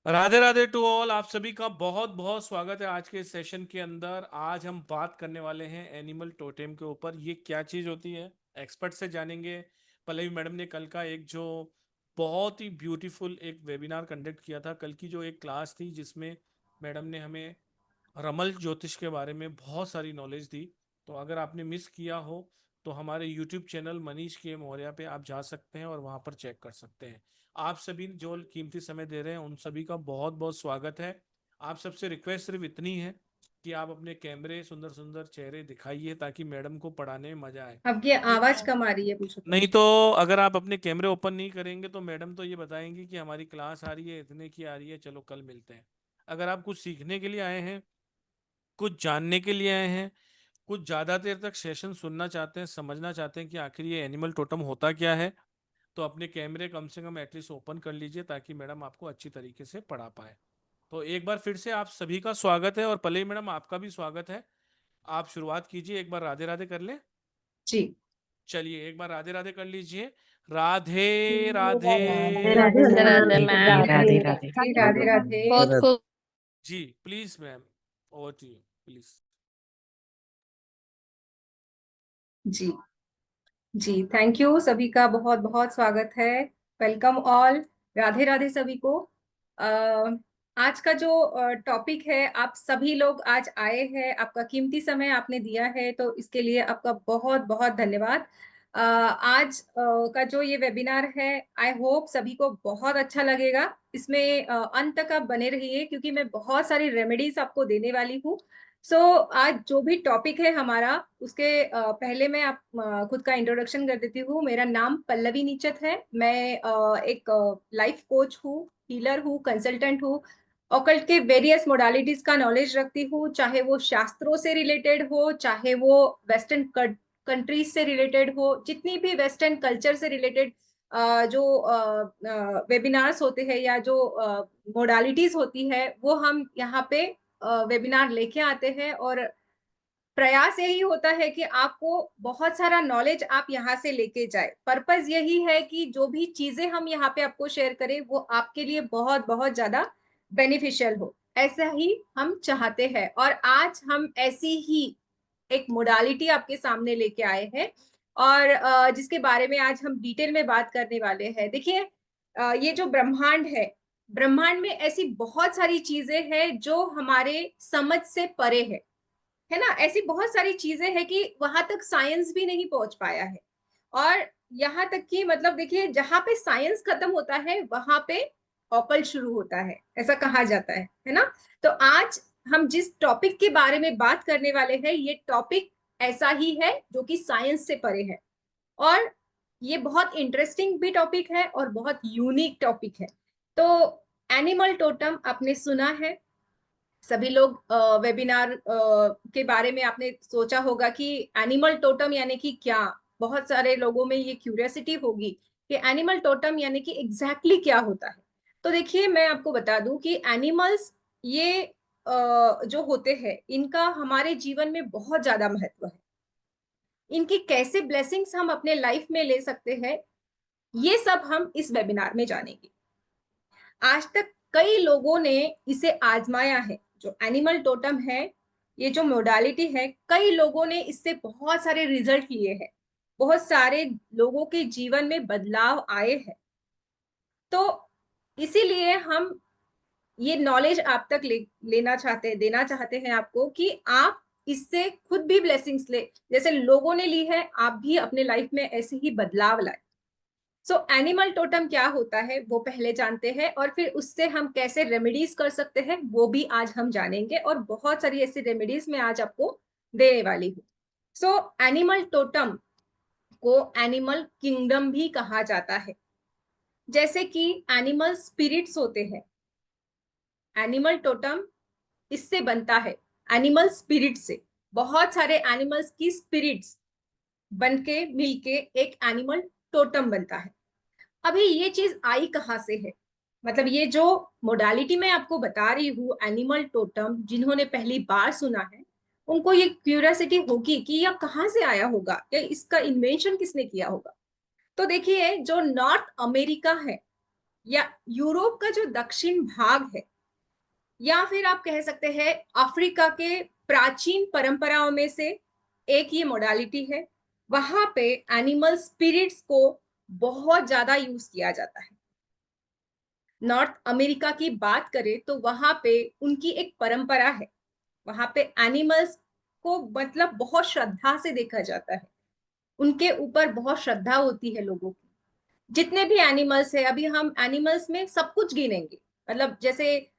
Radhe Radhe to all. आप सभी का बहुत बहुत स्वागत है आज के इस सेशन के अंदर। आज हम बात करने वाले हैं एनिमल टोटेम के ऊपर। ये क्या चीज होती है, एक्सपर्ट से जानेंगे। पल्लवी मैडम ने कल का एक जो बहुत ही ब्यूटीफुल एक वेबिनार कंडक्ट किया था, कल की जो एक क्लास थी जिसमें मैडम ने हमें रमल ज्योतिष के बारे में बहुत सारी नॉलेज दी। तो अगर आपने मिस किया हो तो हमारे यूट्यूब चैनल मनीष के मौर्य पे आप जा सकते हैं और वहां पर चेक कर सकते हैं। आप सभी जो कीमती समय दे रहे हैं उन सभी का बहुत बहुत स्वागत है। आप सबसे रिक्वेस्ट सिर्फ इतनी है कि आप अपने कैमरे सुंदर सुंदर चेहरे दिखाइए ताकि मैडम को पढ़ाने में मजा आए। अब ये नहीं आवाज तो कम आ रही है पूछो तो। नहीं तो अगर आप अपने कैमरे ओपन नहीं करेंगे तो मैडम तो ये बताएंगी कि हमारी क्लास आ रही है, इतने की आ रही है, चलो कल मिलते हैं। अगर आप कुछ सीखने के लिए आए हैं, कुछ जानने के लिए आए हैं, कुछ ज्यादा देर तक सेशन सुनना चाहते हैं, समझना चाहते हैं कि आखिर ये एनिमल टोटम होता क्या है, तो अपने कैमरे कम से कम एटलीस्ट ओपन कर लीजिए ताकि मैडम आपको अच्छी तरीके से पढ़ा पाए। तो एक बार फिर से आप सभी का स्वागत है और पल्लवी मैडम आपका भी स्वागत है। आप शुरुआत कीजिए, एक बार राधे राधे कर ले। जी। चलिए एक बार राधे राधे कर लीजिए। राधे राधे। राधे राधे राधे राधे राधे मैम। राधे राधे। राधे राधे। बहुत खूब। जी please ma'am, over to you please. जी। जी, थैंक यू। सभी का बहुत बहुत स्वागत है। Welcome all. राधे राधे सभी को। आज का जो टॉपिक है, आप सभी लोग आज आए हैं, आपका कीमती समय आपने दिया है, तो इसके लिए आपका बहुत बहुत धन्यवाद। आज का जो ये वेबिनार है, आई होप सभी को बहुत अच्छा लगेगा। इसमें अंत तक आप बने रहिए क्योंकि मैं बहुत सारी रेमेडीज आपको देने वाली हूँ। आज जो भी टॉपिक है हमारा, उसके पहले मैं खुद का इंट्रोडक्शन कर देती हूँ। मेरा नाम पल्लवी नीचत है। मैं एक लाइफ कोच हूँ, हीलर हूँ, कंसल्टेंट हूँ। ऑकल्ट के वेरियस मोडालिटीज का नॉलेज रखती हूँ, चाहे वो शास्त्रों से रिलेटेड हो, चाहे वो वेस्टर्न कंट्रीज से रिलेटेड हो। जितनी भी वेस्टर्न कल्चर से रिलेटेड जो वेबिनार्स होते हैं या जो मोडालिटीज होती है, वो हम यहाँ पे वेबिनार लेके आते हैं। और प्रयास यही होता है कि आपको बहुत सारा नॉलेज आप यहाँ से लेके जाए। पर्पस यही है कि जो भी चीजें हम यहाँ पे आपको शेयर करें वो आपके लिए बहुत बहुत ज्यादा बेनिफिशियल हो, ऐसा ही हम चाहते हैं। और आज हम ऐसी ही एक मोडालिटी आपके सामने लेके आए हैं और जिसके बारे में आज हम डिटेल में बात करने वाले हैं। देखिए, ये जो ब्रह्मांड है, ब्रह्मांड में ऐसी बहुत सारी चीजें हैं जो हमारे समझ से परे है ना। ऐसी बहुत सारी चीजें हैं कि वहां तक साइंस भी नहीं पहुंच पाया है। और यहाँ तक कि मतलब देखिए, जहां पे साइंस खत्म होता है वहां पे ऑकल्ट शुरू होता है, ऐसा कहा जाता है ना। तो आज हम जिस टॉपिक के बारे में बात करने वाले हैं, ये टॉपिक ऐसा ही है जो कि साइंस से परे है। और ये बहुत इंटरेस्टिंग भी टॉपिक है और बहुत यूनिक टॉपिक है। तो एनिमल टोटम आपने सुना है, सभी लोग वेबिनार के बारे में आपने सोचा होगा कि एनिमल टोटम यानी कि क्या। बहुत सारे लोगों में ये क्यूरियोसिटी होगी कि एनिमल टोटम यानी कि एग्जैक्टली क्या होता है। तो देखिए, मैं आपको बता दूं कि एनिमल्स ये जो होते हैं, इनका हमारे जीवन में बहुत ज्यादा महत्व है। इनकी कैसे ब्लेसिंग्स हम अपने लाइफ में ले सकते हैं, ये सब हम इस वेबिनार में जानेंगे। आज तक कई लोगों ने इसे आजमाया है। जो एनिमल टोटम है, ये जो मोडालिटी है, कई लोगों ने इससे बहुत सारे रिजल्ट लिए हैं। बहुत सारे लोगों के जीवन में बदलाव आए हैं। तो इसीलिए हम ये नॉलेज आप तक लेना चाहते हैं, देना चाहते हैं आपको कि आप इससे खुद भी ब्लेसिंग्स ले, जैसे लोगों ने ली है, आप भी अपने लाइफ में ऐसे ही बदलाव लाए। एनिमल टोटम क्या होता है वो पहले जानते हैं, और फिर उससे हम कैसे रेमेडीज कर सकते हैं वो भी आज हम जानेंगे। और बहुत सारी ऐसी रेमेडीज मैं आज आपको देने वाली हूँ। एनिमल टोटम को एनिमल किंगडम भी कहा जाता है। जैसे कि एनिमल स्पिरिट्स होते हैं, एनिमल टोटम इससे बनता है, एनिमल स्पिरिट से। बहुत सारे एनिमल्स की स्पिरिट्स बनके मिलके एक एनिमल टोटम बनता है। अभी ये चीज आई कहाँ से है, मतलब ये जो मोडालिटी मैं आपको बता रही हूँ एनिमल टोटम, जिन्होंने पहली बार सुना है उनको ये क्यूरियोसिटी होगी कि यह कहाँ से आया होगा, या इसका इन्वेंशन किसने किया होगा। तो देखिए, जो नॉर्थ अमेरिका है, या यूरोप का जो दक्षिण भाग है, या फिर आप कह सकते हैं अफ्रीका के प्राचीन परंपराओं में से एक ये मोडालिटी है, वहां पे एनिमल स्पिरिट्स को बहुत ज्यादा यूज किया जाता है। नॉर्थ अमेरिका की बात करें तो वहां पे उनकी एक परंपरा है, वहां पे एनिमल्स को मतलब बहुत श्रद्धा से देखा जाता है, उनके ऊपर बहुत श्रद्धा होती है लोगों की। जितने भी एनिमल्स है, अभी हम एनिमल्स में सब कुछ गिनेंगे, मतलब जैसे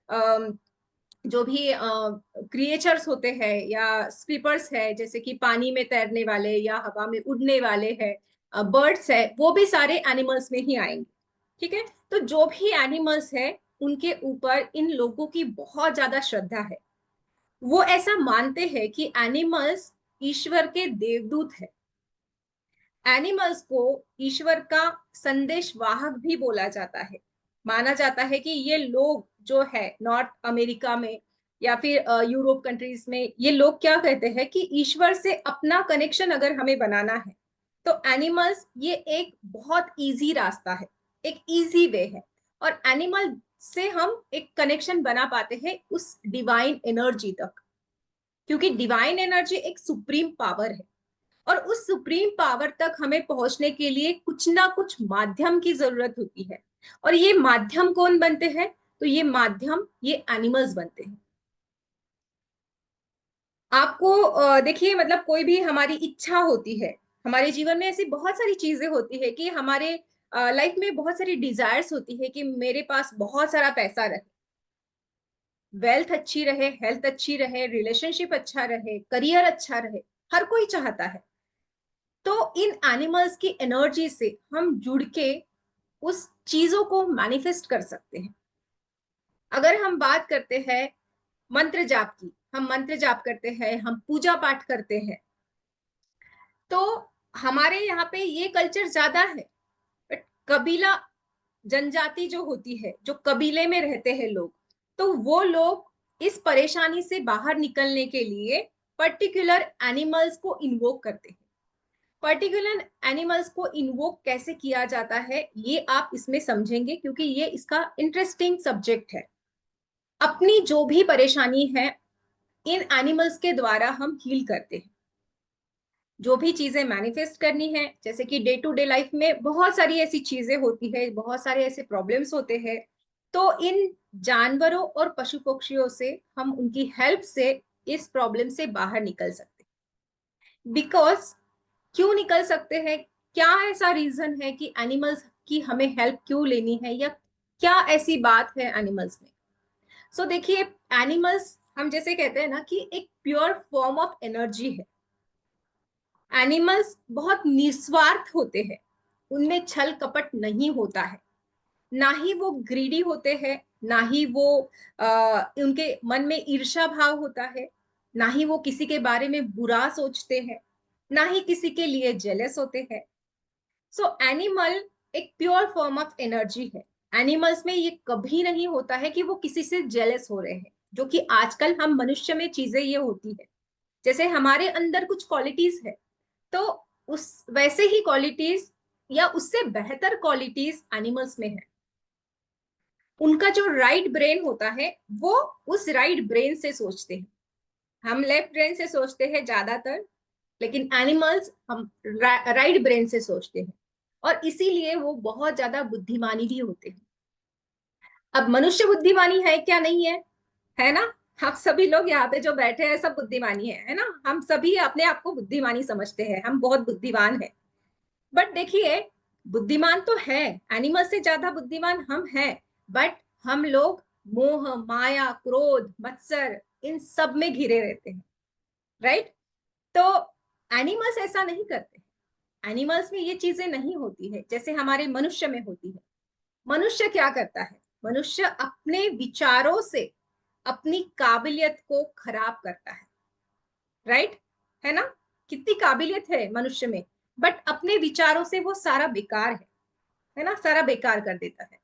जो भी क्रिएचर्स होते हैं या स्कीपर्स है, जैसे कि पानी में तैरने वाले या हवा में उड़ने वाले हैं, बर्ड्स है, वो भी सारे एनिमल्स में ही आएंगे। ठीक है, तो जो भी एनिमल्स है उनके ऊपर इन लोगों की बहुत ज्यादा श्रद्धा है। वो ऐसा मानते हैं कि एनिमल्स ईश्वर के देवदूत है। एनिमल्स को ईश्वर का संदेश वाहक भी बोला जाता है। माना जाता है कि ये लोग जो है नॉर्थ अमेरिका में या फिर यूरोप कंट्रीज में, ये लोग क्या कहते हैं कि ईश्वर से अपना कनेक्शन अगर हमें बनाना है तो एनिमल्स ये एक बहुत इजी रास्ता है, एक इजी वे है। और एनिमल से हम एक कनेक्शन बना पाते हैं उस डिवाइन एनर्जी तक, क्योंकि डिवाइन एनर्जी एक सुप्रीम पावर है। और उस सुप्रीम पावर तक हमें पहुंचने के लिए कुछ ना कुछ माध्यम की जरूरत होती है। और ये माध्यम कौन बनते हैं? तो ये माध्यम ये एनिमल्स बनते हैं। आपको देखिए, मतलब कोई भी हमारी इच्छा होती है, हमारे जीवन में ऐसी बहुत सारी चीजें होती है कि हमारे लाइफ में बहुत सारी डिजायर्स होती है कि मेरे पास बहुत सारा पैसा रहे, वेल्थ अच्छी रहे, हेल्थ अच्छी रहे, रिलेशनशिप अच्छा रहे, करियर अच्छा रहे, हर कोई चाहता है। तो इन एनिमल्स की एनर्जी से हम जुड़ के उस चीजों को मैनिफेस्ट कर सकते हैं। अगर हम बात करते हैं मंत्र जाप की, हम मंत्र जाप करते हैं, हम पूजा पाठ करते हैं, तो हमारे यहाँ पे ये कल्चर ज्यादा है। बट कबीला जनजाति जो होती है, जो कबीले में रहते हैं लोग, तो वो लोग इस परेशानी से बाहर निकलने के लिए पर्टिकुलर एनिमल्स को इन्वोक करते हैं। पर्टिकुलर एनिमल्स को इन्वोक कैसे किया जाता है ये आप इसमें समझेंगे, क्योंकि ये इसका इंटरेस्टिंग सब्जेक्ट है। अपनी जो भी परेशानी है इन एनिमल्स के द्वारा हम हील करते हैं। जो भी चीजें मैनिफेस्ट करनी है, जैसे कि डे टू डे लाइफ में बहुत सारी ऐसी चीजें होती है, बहुत सारे ऐसे प्रॉब्लम्स होते हैं, तो इन जानवरों और पशु पक्षियों से हम उनकी हेल्प से इस प्रॉब्लम से बाहर निकल सकते हैं। बिकॉज क्यों निकल सकते हैं? क्या ऐसा रीजन है कि एनिमल्स की हमें हेल्प क्यों लेनी है, या क्या ऐसी बात है एनिमल्स में? सो देखिए, एनिमल्स हम जैसे कहते हैं ना कि एक प्योर फॉर्म ऑफ एनर्जी है। एनिमल्स बहुत निस्वार्थ होते हैं, उनमें छल कपट नहीं होता है, ना ही वो ग्रीडी होते हैं, ना ही वो उनके मन में ईर्ष्या भाव होता है, ना ही वो किसी के बारे में बुरा सोचते हैं, ना ही किसी के लिए जेलस होते हैं। सो एनिमल एक प्योर फॉर्म ऑफ एनर्जी है। एनिमल्स में ये कभी नहीं होता है कि वो किसी से जेलस हो रहे हैं, जो कि आजकल हम मनुष्य में चीजें ये होती है। जैसे हमारे अंदर कुछ क्वालिटीज है, तो उस वैसे ही क्वालिटीज या उससे बेहतर क्वालिटीज एनिमल्स में है। उनका जो राइट ब्रेन होता है वो उस राइट ब्रेन से सोचते हैं। हम लेफ्ट ब्रेन से सोचते हैं ज्यादातर, लेकिन एनिमल्स हम राइट ब्रेन से सोचते हैं, और इसीलिए वो बहुत ज्यादा बुद्धिमानी भी होते हैं। अब मनुष्य बुद्धिमानी है क्या? नहीं है, है ना? आप सभी लोग यहाँ पे जो बैठे हैं सब बुद्धिमानी है ना? हम सभी अपने आप को बुद्धिमानी समझते हैं, हम बहुत बुद्धिमान है। बट देखिए, बुद्धिमान तो है, एनिमल से ज्यादा बुद्धिमान हम हैं। बट हम लोग मोह माया क्रोध मत्सर इन सब में घिरे रहते हैं, राइट? तो एनिमल्स ऐसा नहीं करते। एनिमल्स में ये चीजें नहीं होती है जैसे हमारे मनुष्य में होती है। मनुष्य क्या करता है? मनुष्य अपने विचारों से अपनी काबिलियत को खराब करता है, राइट? है ना? कितनी काबिलियत है मनुष्य में, बट अपने विचारों से वो सारा बेकार है ना? सारा बेकार कर देता है।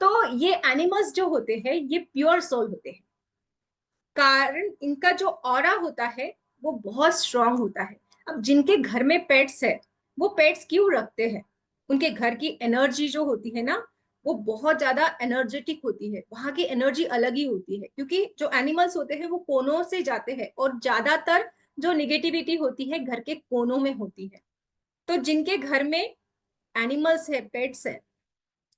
तो ये एनिमल्स जो होते हैं ये प्योर सोल होते हैं, कारण इनका जो ऑरा होता है वो बहुत स्ट्रांग होता है। अब जिनके घर में पेट्स है, वो पेट्स क्यों रखते हैं? उनके घर की एनर्जी जो होती है ना, वो बहुत ज्यादा एनर्जेटिक होती है, वहां की एनर्जी अलग ही होती है, क्योंकि जो एनिमल्स होते हैं वो कोनों से जाते हैं और ज्यादातर जो निगेटिविटी होती है घर के कोनों में होती है। तो जिनके घर में एनिमल्स है, पेट्स है,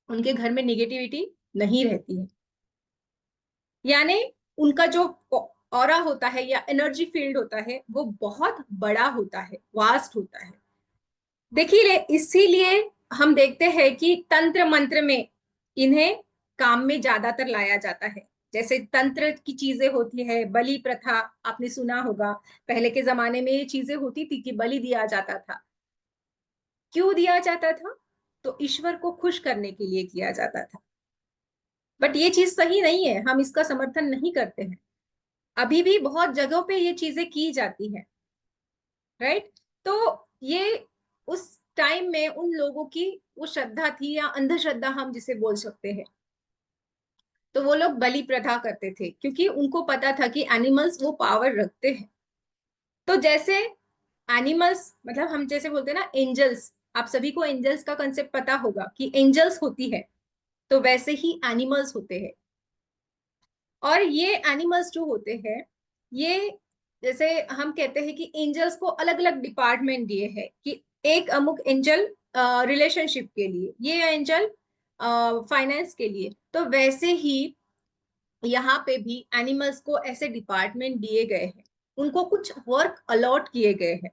उनके घर में निगेटिविटी नहीं रहती है, यानी उनका जो ऑरा होता है या एनर्जी फील्ड होता है वो बहुत बड़ा होता है, वास्ट होता है। देखिए इसीलिए हम देखते हैं कि तंत्र मंत्र में इन्हें काम में ज्यादातर लाया जाता है। जैसे तंत्र की चीजें होती है, बलि प्रथा आपने सुना होगा, पहले के जमाने में ये चीजें होती थी कि बलि दिया जाता था। क्यों दिया जाता था? तो ईश्वर को खुश करने के लिए किया जाता था। बट ये चीज सही नहीं है, हम इसका समर्थन नहीं करते हैं। अभी भी बहुत जगहों पे ये चीजें की जाती हैं, राइट? तो ये उस टाइम में उन लोगों की वो श्रद्धा थी, या अंधश्रद्धा हम जिसे बोल सकते हैं। तो वो लोग बलि प्रथा करते थे क्योंकि उनको पता था कि एनिमल्स वो पावर रखते हैं। तो जैसे एनिमल्स, मतलब हम जैसे बोलते हैं ना एंजल्स, आप सभी को एंजल्स का कंसेप्ट पता होगा कि एंजल्स होती है, तो वैसे ही एनिमल्स होते हैं। और ये एनिमल्स जो होते हैं, ये जैसे हम कहते हैं कि एंजल्स को अलग अलग डिपार्टमेंट दिए हैं कि एक अमुक एंजल रिलेशनशिप के लिए, ये एंजल फाइनेंस के लिए, तो वैसे ही यहाँ पे भी एनिमल्स को ऐसे डिपार्टमेंट दिए गए हैं, उनको कुछ वर्क अलॉट किए गए हैं।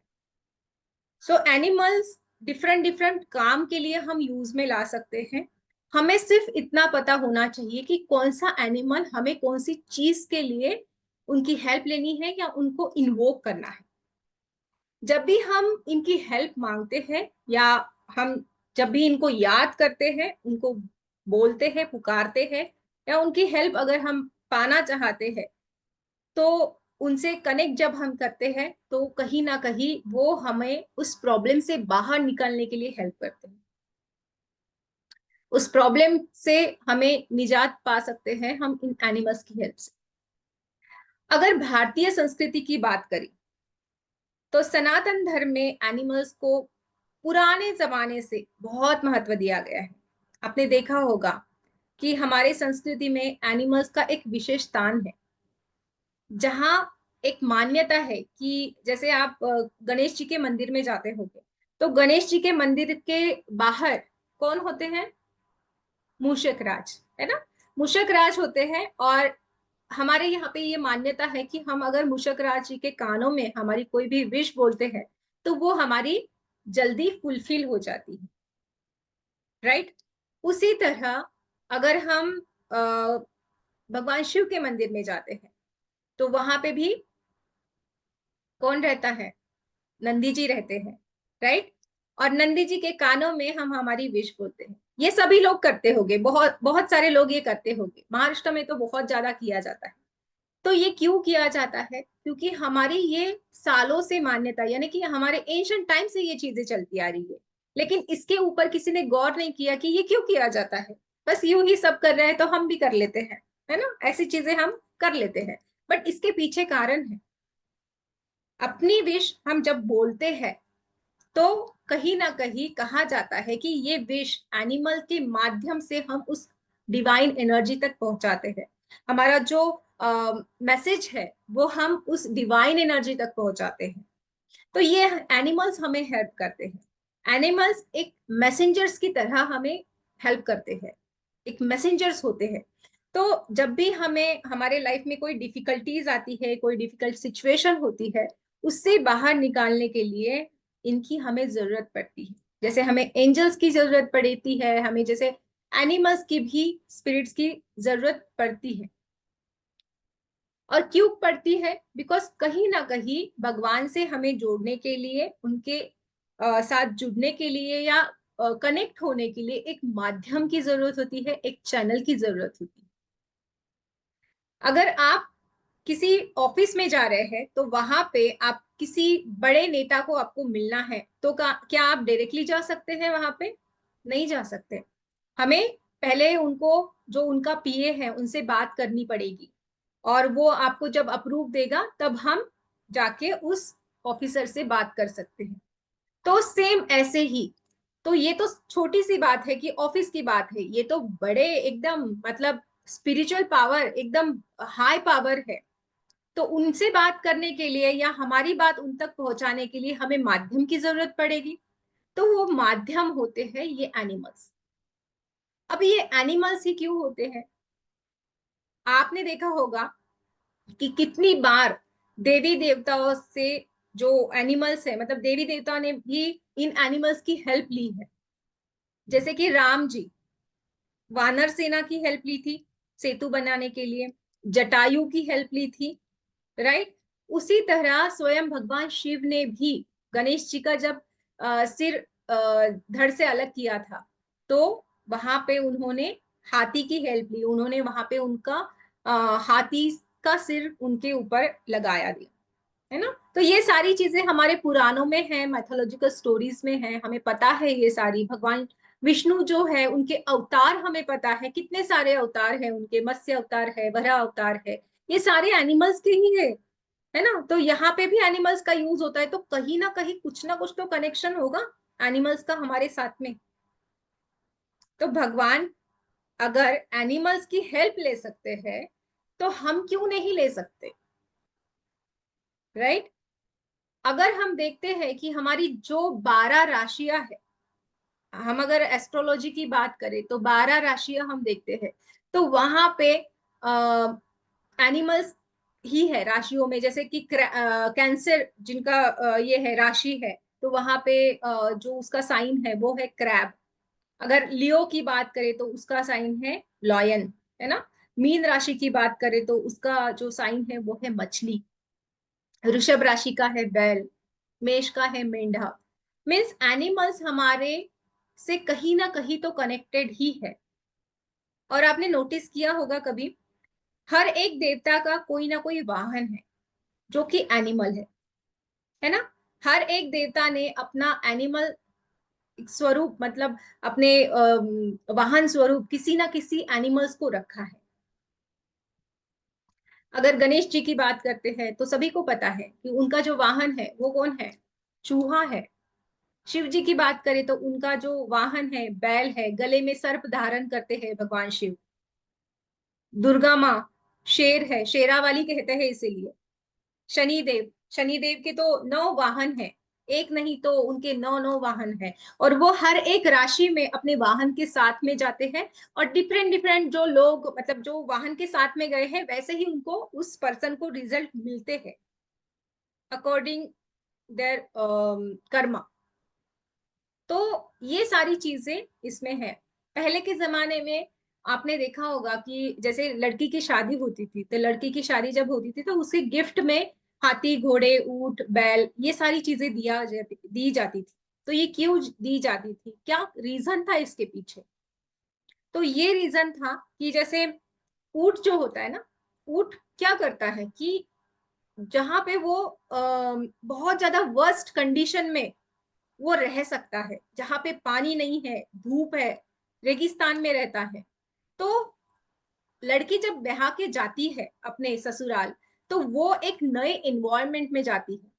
सो एनिमल्स डिफरेंट डिफरेंट काम के लिए हम यूज में ला सकते हैं। हमें सिर्फ इतना पता होना चाहिए कि कौन सा एनिमल हमें कौन सी चीज के लिए उनकी हेल्प लेनी है या उनको इन्वोक करना है। जब भी हम इनकी हेल्प मांगते हैं, या हम जब भी इनको याद करते हैं, उनको बोलते हैं, पुकारते हैं, या उनकी हेल्प अगर हम पाना चाहते हैं, तो उनसे कनेक्ट जब हम करते हैं तो कहीं ना कहीं वो हमें उस प्रॉब्लम से बाहर निकलने के लिए हेल्प करते हैं। उस प्रॉब्लम से हमें निजात पा सकते हैं हम इन एनिमल्स की हेल्प से। अगर भारतीय संस्कृति की बात करें तो सनातन धर्म में एनिमल्स को पुराने जमाने से बहुत महत्व दिया गया है। आपने देखा होगा कि हमारे संस्कृति में एनिमल्स का एक विशेष स्थान है, जहाँ एक मान्यता है कि जैसे आप गणेश जी के मंदिर में जाते होंगे, तो गणेश जी के मंदिर के बाहर कौन होते हैं? मूषक राज, है ना? मूषक राज होते हैं। और हमारे यहाँ पे ये मान्यता है कि हम अगर मूषक राज जी के कानों में हमारी कोई भी विश बोलते हैं तो वो हमारी जल्दी फुलफिल हो जाती है, राइट? उसी तरह अगर हम भगवान शिव के मंदिर में जाते हैं तो वहां पे भी कौन रहता है? नंदी जी रहते हैं, राइट? और नंदी जी के कानों में हम हमारी विश बोलते हैं। ये सभी लोग करते होंगे, बहुत बहुत सारे लोग ये करते होंगे, महाराष्ट्र में तो बहुत ज्यादा किया जाता है। तो ये क्यों किया जाता है? क्योंकि हमारी ये सालों से मान्यता, यानी कि हमारे एंशिएंट टाइम से ये चीजें चलती आ रही है। लेकिन इसके ऊपर किसी ने गौर नहीं किया कि ये क्यों किया जाता है। बस यूं ही सब कर रहे हैं तो हम भी कर लेते हैं, है ना? ऐसी चीजें हम कर लेते हैं। बट इसके पीछे कारण है। अपनी विश हम जब बोलते हैं तो कहीं ना कहीं कहा जाता है कि ये विश एनिमल के माध्यम से हम उस डिवाइन एनर्जी तक पहुंचाते हैं। हमारा जो मैसेज है वो हम उस डिवाइन एनर्जी तक पहुंचाते हैं। तो ये एनिमल्स हमें हेल्प करते हैं। एनिमल्स एक मैसेंजर्स की तरह हमें हेल्प करते हैं, एक मैसेंजर्स होते हैं। तो जब भी हमें हमारे लाइफ में कोई डिफिकल्टीज आती है, कोई डिफिकल्ट सिचुएशन होती है, उससे बाहर निकालने के लिए इनकी हमें जरूरत पड़ती है। जैसे हमें एंजल्स की जरूरत पड़ती है, हमें जैसे एनिमल्स की भी, स्पिरिट्स की जरूरत पड़ती है। और क्यों पड़ती है? बिकॉज कहीं ना कहीं भगवान से हमें जोड़ने के लिए, उनके साथ जुड़ने के लिए, या कनेक्ट होने के लिए एक माध्यम की जरूरत होती है, एक चैनल की जरूरत होती है। अगर आप किसी ऑफिस में जा रहे हैं तो वहां पे आप किसी बड़े नेता को आपको मिलना है, तो क्या आप डायरेक्टली जा सकते हैं वहां पे? नहीं जा सकते। हमें पहले उनको, जो उनका पीए है, उनसे बात करनी पड़ेगी। और वो आपको जब अप्रूव देगा तब हम जाके उस ऑफिसर से बात कर सकते हैं। तो सेम ऐसे ही तो ये तो छोटी सी बात है कि ऑफिस की बात है, ये तो बड़े एकदम मतलब स्पिरिचुअल पावर, एकदम हाई पावर है। तो उनसे बात करने के लिए या हमारी बात उन तक पहुंचाने के लिए हमें माध्यम की जरूरत पड़ेगी। तो वो माध्यम होते हैं ये एनिमल्स। अब ये एनिमल्स ही क्यों होते हैं? आपने देखा होगा कि कितनी बार देवी देवताओं से जो एनिमल्स है, मतलब देवी देवताओं ने भी इन एनिमल्स की हेल्प ली है। जैसे कि राम जी वानर सेना की हेल्प ली थी सेतु बनाने के लिए, जटायु की हेल्प ली थी, राइट। उसी तरह स्वयं भगवान शिव ने भी गणेश जी का जब सिर धड़ से अलग किया था, तो वहां पे उन्होंने हाथी की हेल्प ली, उन्होंने वहां पे उनका हाथी का सिर उनके ऊपर लगाया दिया, है ना। तो ये सारी चीजें हमारे पुराणों में है, मैथोलॉजिकल स्टोरीज में है, हमें पता है ये सारी। भगवान विष्णु जो है उनके अवतार हमें पता है, कितने सारे अवतार हैं उनके, मत्स्य अवतार है, वराह अवतार है, ये सारे एनिमल्स के ही है ना। तो यहाँ पे भी एनिमल्स का यूज होता है, तो कहीं ना कुछ तो कनेक्शन होगा एनिमल्स का हमारे साथ में। तो भगवान अगर एनिमल्स की हेल्प ले सकते हैं तो हम क्यों नहीं ले सकते, राइट। अगर हम देखते हैं कि हमारी जो 12 राशियां है, हम अगर एस्ट्रोलॉजी की बात करें तो 12 राशियां हम देखते हैं, तो वहां पे एनिमल्स ही है राशियों में। जैसे कि कैंसर जिनका ये है राशि है, तो वहां पे जो उसका साइन है वो है क्रैब। अगर लियो की बात करें तो उसका साइन है लॉयन, है ना। मीन राशि की बात करें तो उसका जो साइन है वो है मछली। वृषभ राशि का है बैल, मेष का है मेंढा। मीन्स एनिमल्स हमारे से कहीं ना कहीं तो कनेक्टेड ही है। और आपने नोटिस किया होगा कभी, हर एक देवता का कोई ना कोई वाहन है जो कि एनिमल है ना। हर एक देवता ने अपना एनिमल स्वरूप, मतलब अपने वाहन स्वरूप किसी ना किसी एनिमल्स को रखा है। अगर गणेश जी की बात करते हैं तो सभी को पता है कि उनका जो वाहन है वो कौन है, चूहा है। शिव जी की बात करें तो उनका जो वाहन है बैल है, गले में सर्प धारण करते हैं भगवान शिव। दुर्गा माँ शेर है, शेरावाली कहते हैं इसीलिए। शनिदेव, शनिदेव के तो 9 वाहन है, एक नहीं तो उनके 9 वाहन है। और वो हर एक राशि में अपने वाहन के साथ में जाते हैं। और डिफरेंट डिफरेंट जो लोग, मतलब जो वाहन के साथ में गए हैं, वैसे ही उनको उस पर्सन को रिजल्ट मिलते हैं अकॉर्डिंग देयर कर्मा। तो ये सारी चीजें इसमें है। पहले के जमाने में आपने देखा होगा कि जैसे लड़की की शादी होती थी, तो लड़की की शादी जब होती थी तो उसे गिफ्ट में हाथी घोड़े ऊंट बैल ये सारी चीजें दी जाती थी। तो ये क्यों दी जाती थी, क्या रीजन था इसके पीछे? तो ये रीजन था कि जैसे ऊंट जो होता है ना, ऊंट क्या करता है कि जहां पे वो बहुत ज्यादा वर्स्ट कंडीशन में वो रह सकता है, जहां पे पानी नहीं है, धूप है, रेगिस्तान में रहता है। तो लड़की जब ब्याह के जाती है अपने ससुराल, तो वो एक नए इन्वायरमेंट में जाती है।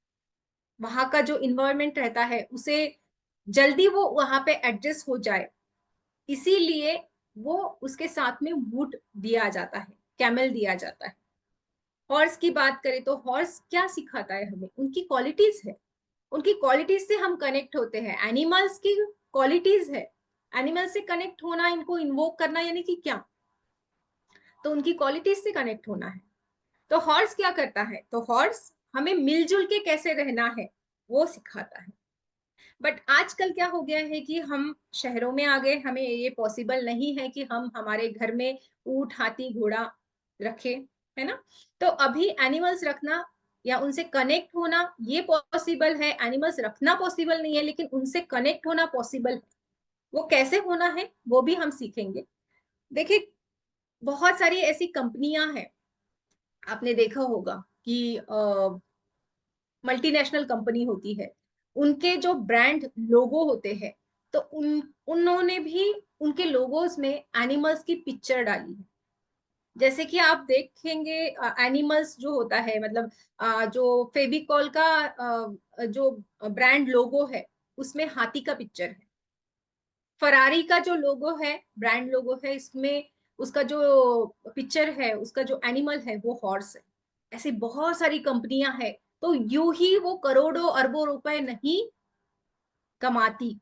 वहां का जो इन्वायरमेंट रहता है उसे जल्दी वो वहां पे एडजस्ट हो जाए, इसीलिए वो उसके साथ में वुड दिया जाता है, कैमल दिया जाता है। हॉर्स की बात करें तो हॉर्स क्या सिखाता है हमें, उनकी क्वालिटीज है, उनकी क्वालिटीज से हम कनेक्ट होते हैं। एनिमल्स की क्वालिटीज है, एनिमल से कनेक्ट होना, इनको इन्वोक करना, यानी कि क्या, तो उनकी क्वालिटीज से कनेक्ट होना है। तो हॉर्स क्या करता है, तो हॉर्स हमें मिलजुल के कैसे रहना है वो सिखाता है। बट आजकल क्या हो गया है कि हम शहरों में आ गए, हमें ये पॉसिबल नहीं है कि हम हमारे घर में ऊंट हाथी घोड़ा रखे, है ना। तो अभी एनिमल्स रखना या उनसे कनेक्ट होना ये पॉसिबल है, एनिमल्स रखना पॉसिबल नहीं है, लेकिन उनसे कनेक्ट होना पॉसिबल है। वो कैसे होना है वो भी हम सीखेंगे। देखिए, बहुत सारी ऐसी कंपनियां हैं, आपने देखा होगा कि मल्टीनेशनल कंपनी होती है, उनके जो ब्रांड लोगो होते हैं, तो उन्होंने भी उनके लोगोज में एनिमल्स की पिक्चर डाली है। जैसे कि आप देखेंगे एनिमल्स जो होता है, मतलब जो फेविकॉल का जो ब्रांड लोगो है उसमें हाथी का पिक्चर है। फरारी का जो लोगो है, ब्रांड लोगो है, इसमें उसका जो पिक्चर है, उसका जो एनिमल है वो हॉर्स है। ऐसी बहुत सारी कंपनियां हैं, तो यूं ही वो करोड़ों अरबों रुपए नहीं कमाती।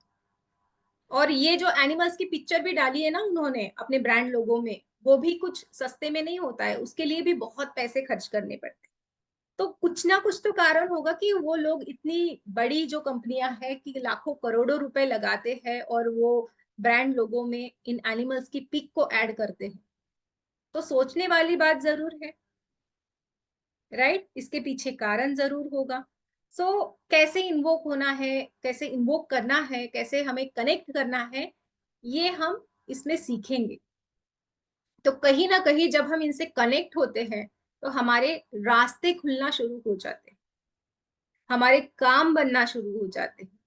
और ये जो एनिमल्स की पिक्चर भी डाली है ना उन्होंने अपने ब्रांड लोगो में, वो भी कुछ सस्ते में नहीं होता है, उसके लिए भी बहुत पैसे खर्च करने पड़ते हैं। तो कुछ ना कुछ तो कारण होगा कि वो लोग इतनी बड़ी जो कंपनियां हैं कि लाखों करोड़ों रुपए लगाते हैं और वो ब्रांड लोगों में इन एनिमल्स की पिक को ऐड करते हैं। तो सोचने वाली बात जरूर है, राइट? इसके पीछे कारण जरूर होगा। सो कैसे इन्वोक होना है, कैसे इन्वोक करना है, कैसे हमें कनेक्ट करना है, ये हम इसमें सीखेंगे। तो कहीं ना कहीं जब हम इनसे कनेक्ट होते हैं तो हमारे रास्ते खुलना शुरू हो जाते हैं, हमारे काम बनना शुरू हो जाते हैं।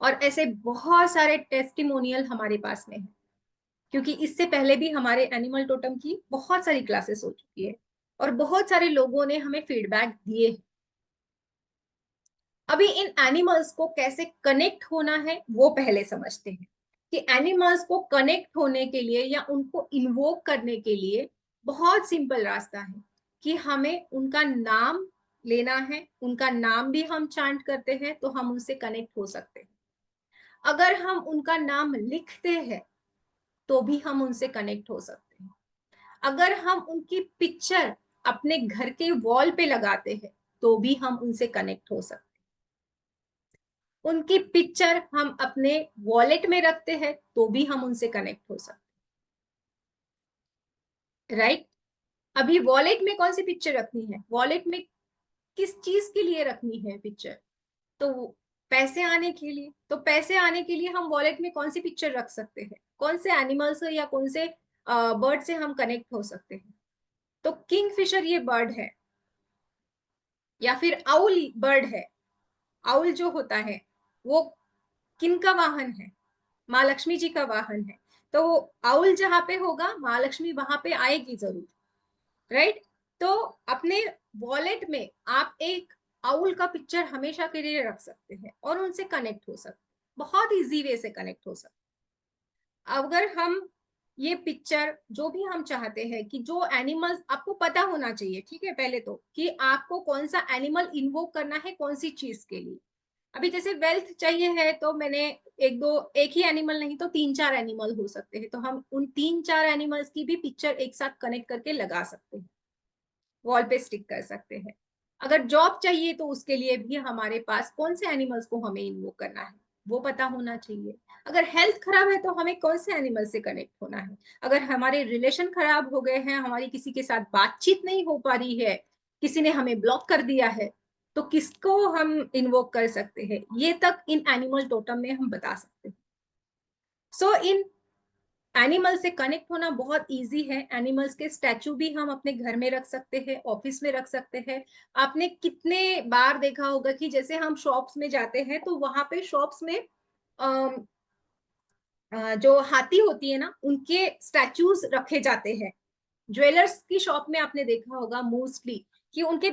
और ऐसे बहुत सारे टेस्टिमोनियल हमारे पास में है, क्योंकि इससे पहले भी हमारे एनिमल टोटम की बहुत सारी क्लासेस हो चुकी है और बहुत सारे लोगों ने हमें फीडबैक दिए हैं। अभी इन एनिमल्स को कैसे कनेक्ट होना है वो पहले समझते हैं, कि एनिमल्स को कनेक्ट होने के लिए या उनको इन्वोक करने के लिए बहुत सिंपल रास्ता है कि हमें उनका नाम लेना है। उनका नाम भी हम चांट करते हैं तो हम उनसे कनेक्ट हो सकते हैं। अगर हम उनका नाम लिखते हैं तो भी हम उनसे कनेक्ट हो सकते हैं। अगर हम उनकी पिक्चर अपने घर के वॉल पे लगाते हैं तो भी हम उनसे कनेक्ट हो सकते हैं। उनकी पिक्चर हम अपने वॉलेट में रखते हैं तो भी हम उनसे कनेक्ट हो सकते हैं, राइट? अभी वॉलेट में कौन सी पिक्चर रखनी है, वॉलेट में किस चीज के लिए रखनी है पिक्चर? तो पैसे आने के लिए। तो पैसे आने के लिए हम वॉलेट में कौन सी पिक्चर रख सकते हैं, कौन से एनिमल से या कौन से बर्ड से हम कनेक्ट हो सकते हैं? तो किंगफिशर ये बर्ड है, या फिर आउल बर्ड है। आउल जो होता है वो किन का वाहन है? माँ लक्ष्मी जी का वाहन है। तो आउल जहां पे होगा माँ लक्ष्मी वहां पे आएगी जरूर, राइट? तो अपने वॉलेट में आप एक आउल का पिक्चर हमेशा के लिए रख सकते हैं और उनसे कनेक्ट हो सकते हैं, बहुत इजी वे से कनेक्ट हो सकते हैं। अगर हम ये पिक्चर जो भी हम चाहते हैं कि जो एनिमल्स आपको पता होना चाहिए, ठीक है, पहले तो कि आपको कौन सा एनिमल इन्वोक करना है कौन सी चीज के लिए। अभी जैसे वेल्थ चाहिए है तो मैंने एक ही एनिमल नहीं तो 3-4 एनिमल हो सकते हैं, तो हम उन 3-4 एनिमल्स की भी पिक्चर एक साथ कनेक्ट करके लगा सकते हैं, वॉल पे स्टिक कर सकते हैं। अगर जॉब चाहिए तो उसके लिए भी हमारे पास कौन से एनिमल्स को हमें इन्वोक करना है वो पता होना चाहिए। अगर हेल्थ खराब है तो हमें कौन से एनिमल से कनेक्ट होना है। अगर हमारे रिलेशन खराब हो गए हैं, हमारी किसी के साथ बातचीत नहीं हो पा रही है, किसी ने हमें ब्लॉक कर दिया है, तो किसको हम इन्वोक कर सकते हैं, ये तक इन एनिमल टोटम में हम बता सकते हैं। सो इन एनिमल से कनेक्ट होना बहुत इजी है। एनिमल्स के स्टैचू भी हम अपने घर में रख सकते हैं, ऑफिस में रख सकते हैं। आपने कितने बार देखा होगा कि जैसे हम शॉप्स में जाते हैं तो वहां पे शॉप्स में अम, जो हाथी होती है ना उनके स्टैचूज रखे जाते हैं। ज्वेलर्स की शॉप में आपने देखा होगा मोस्टली कि उनके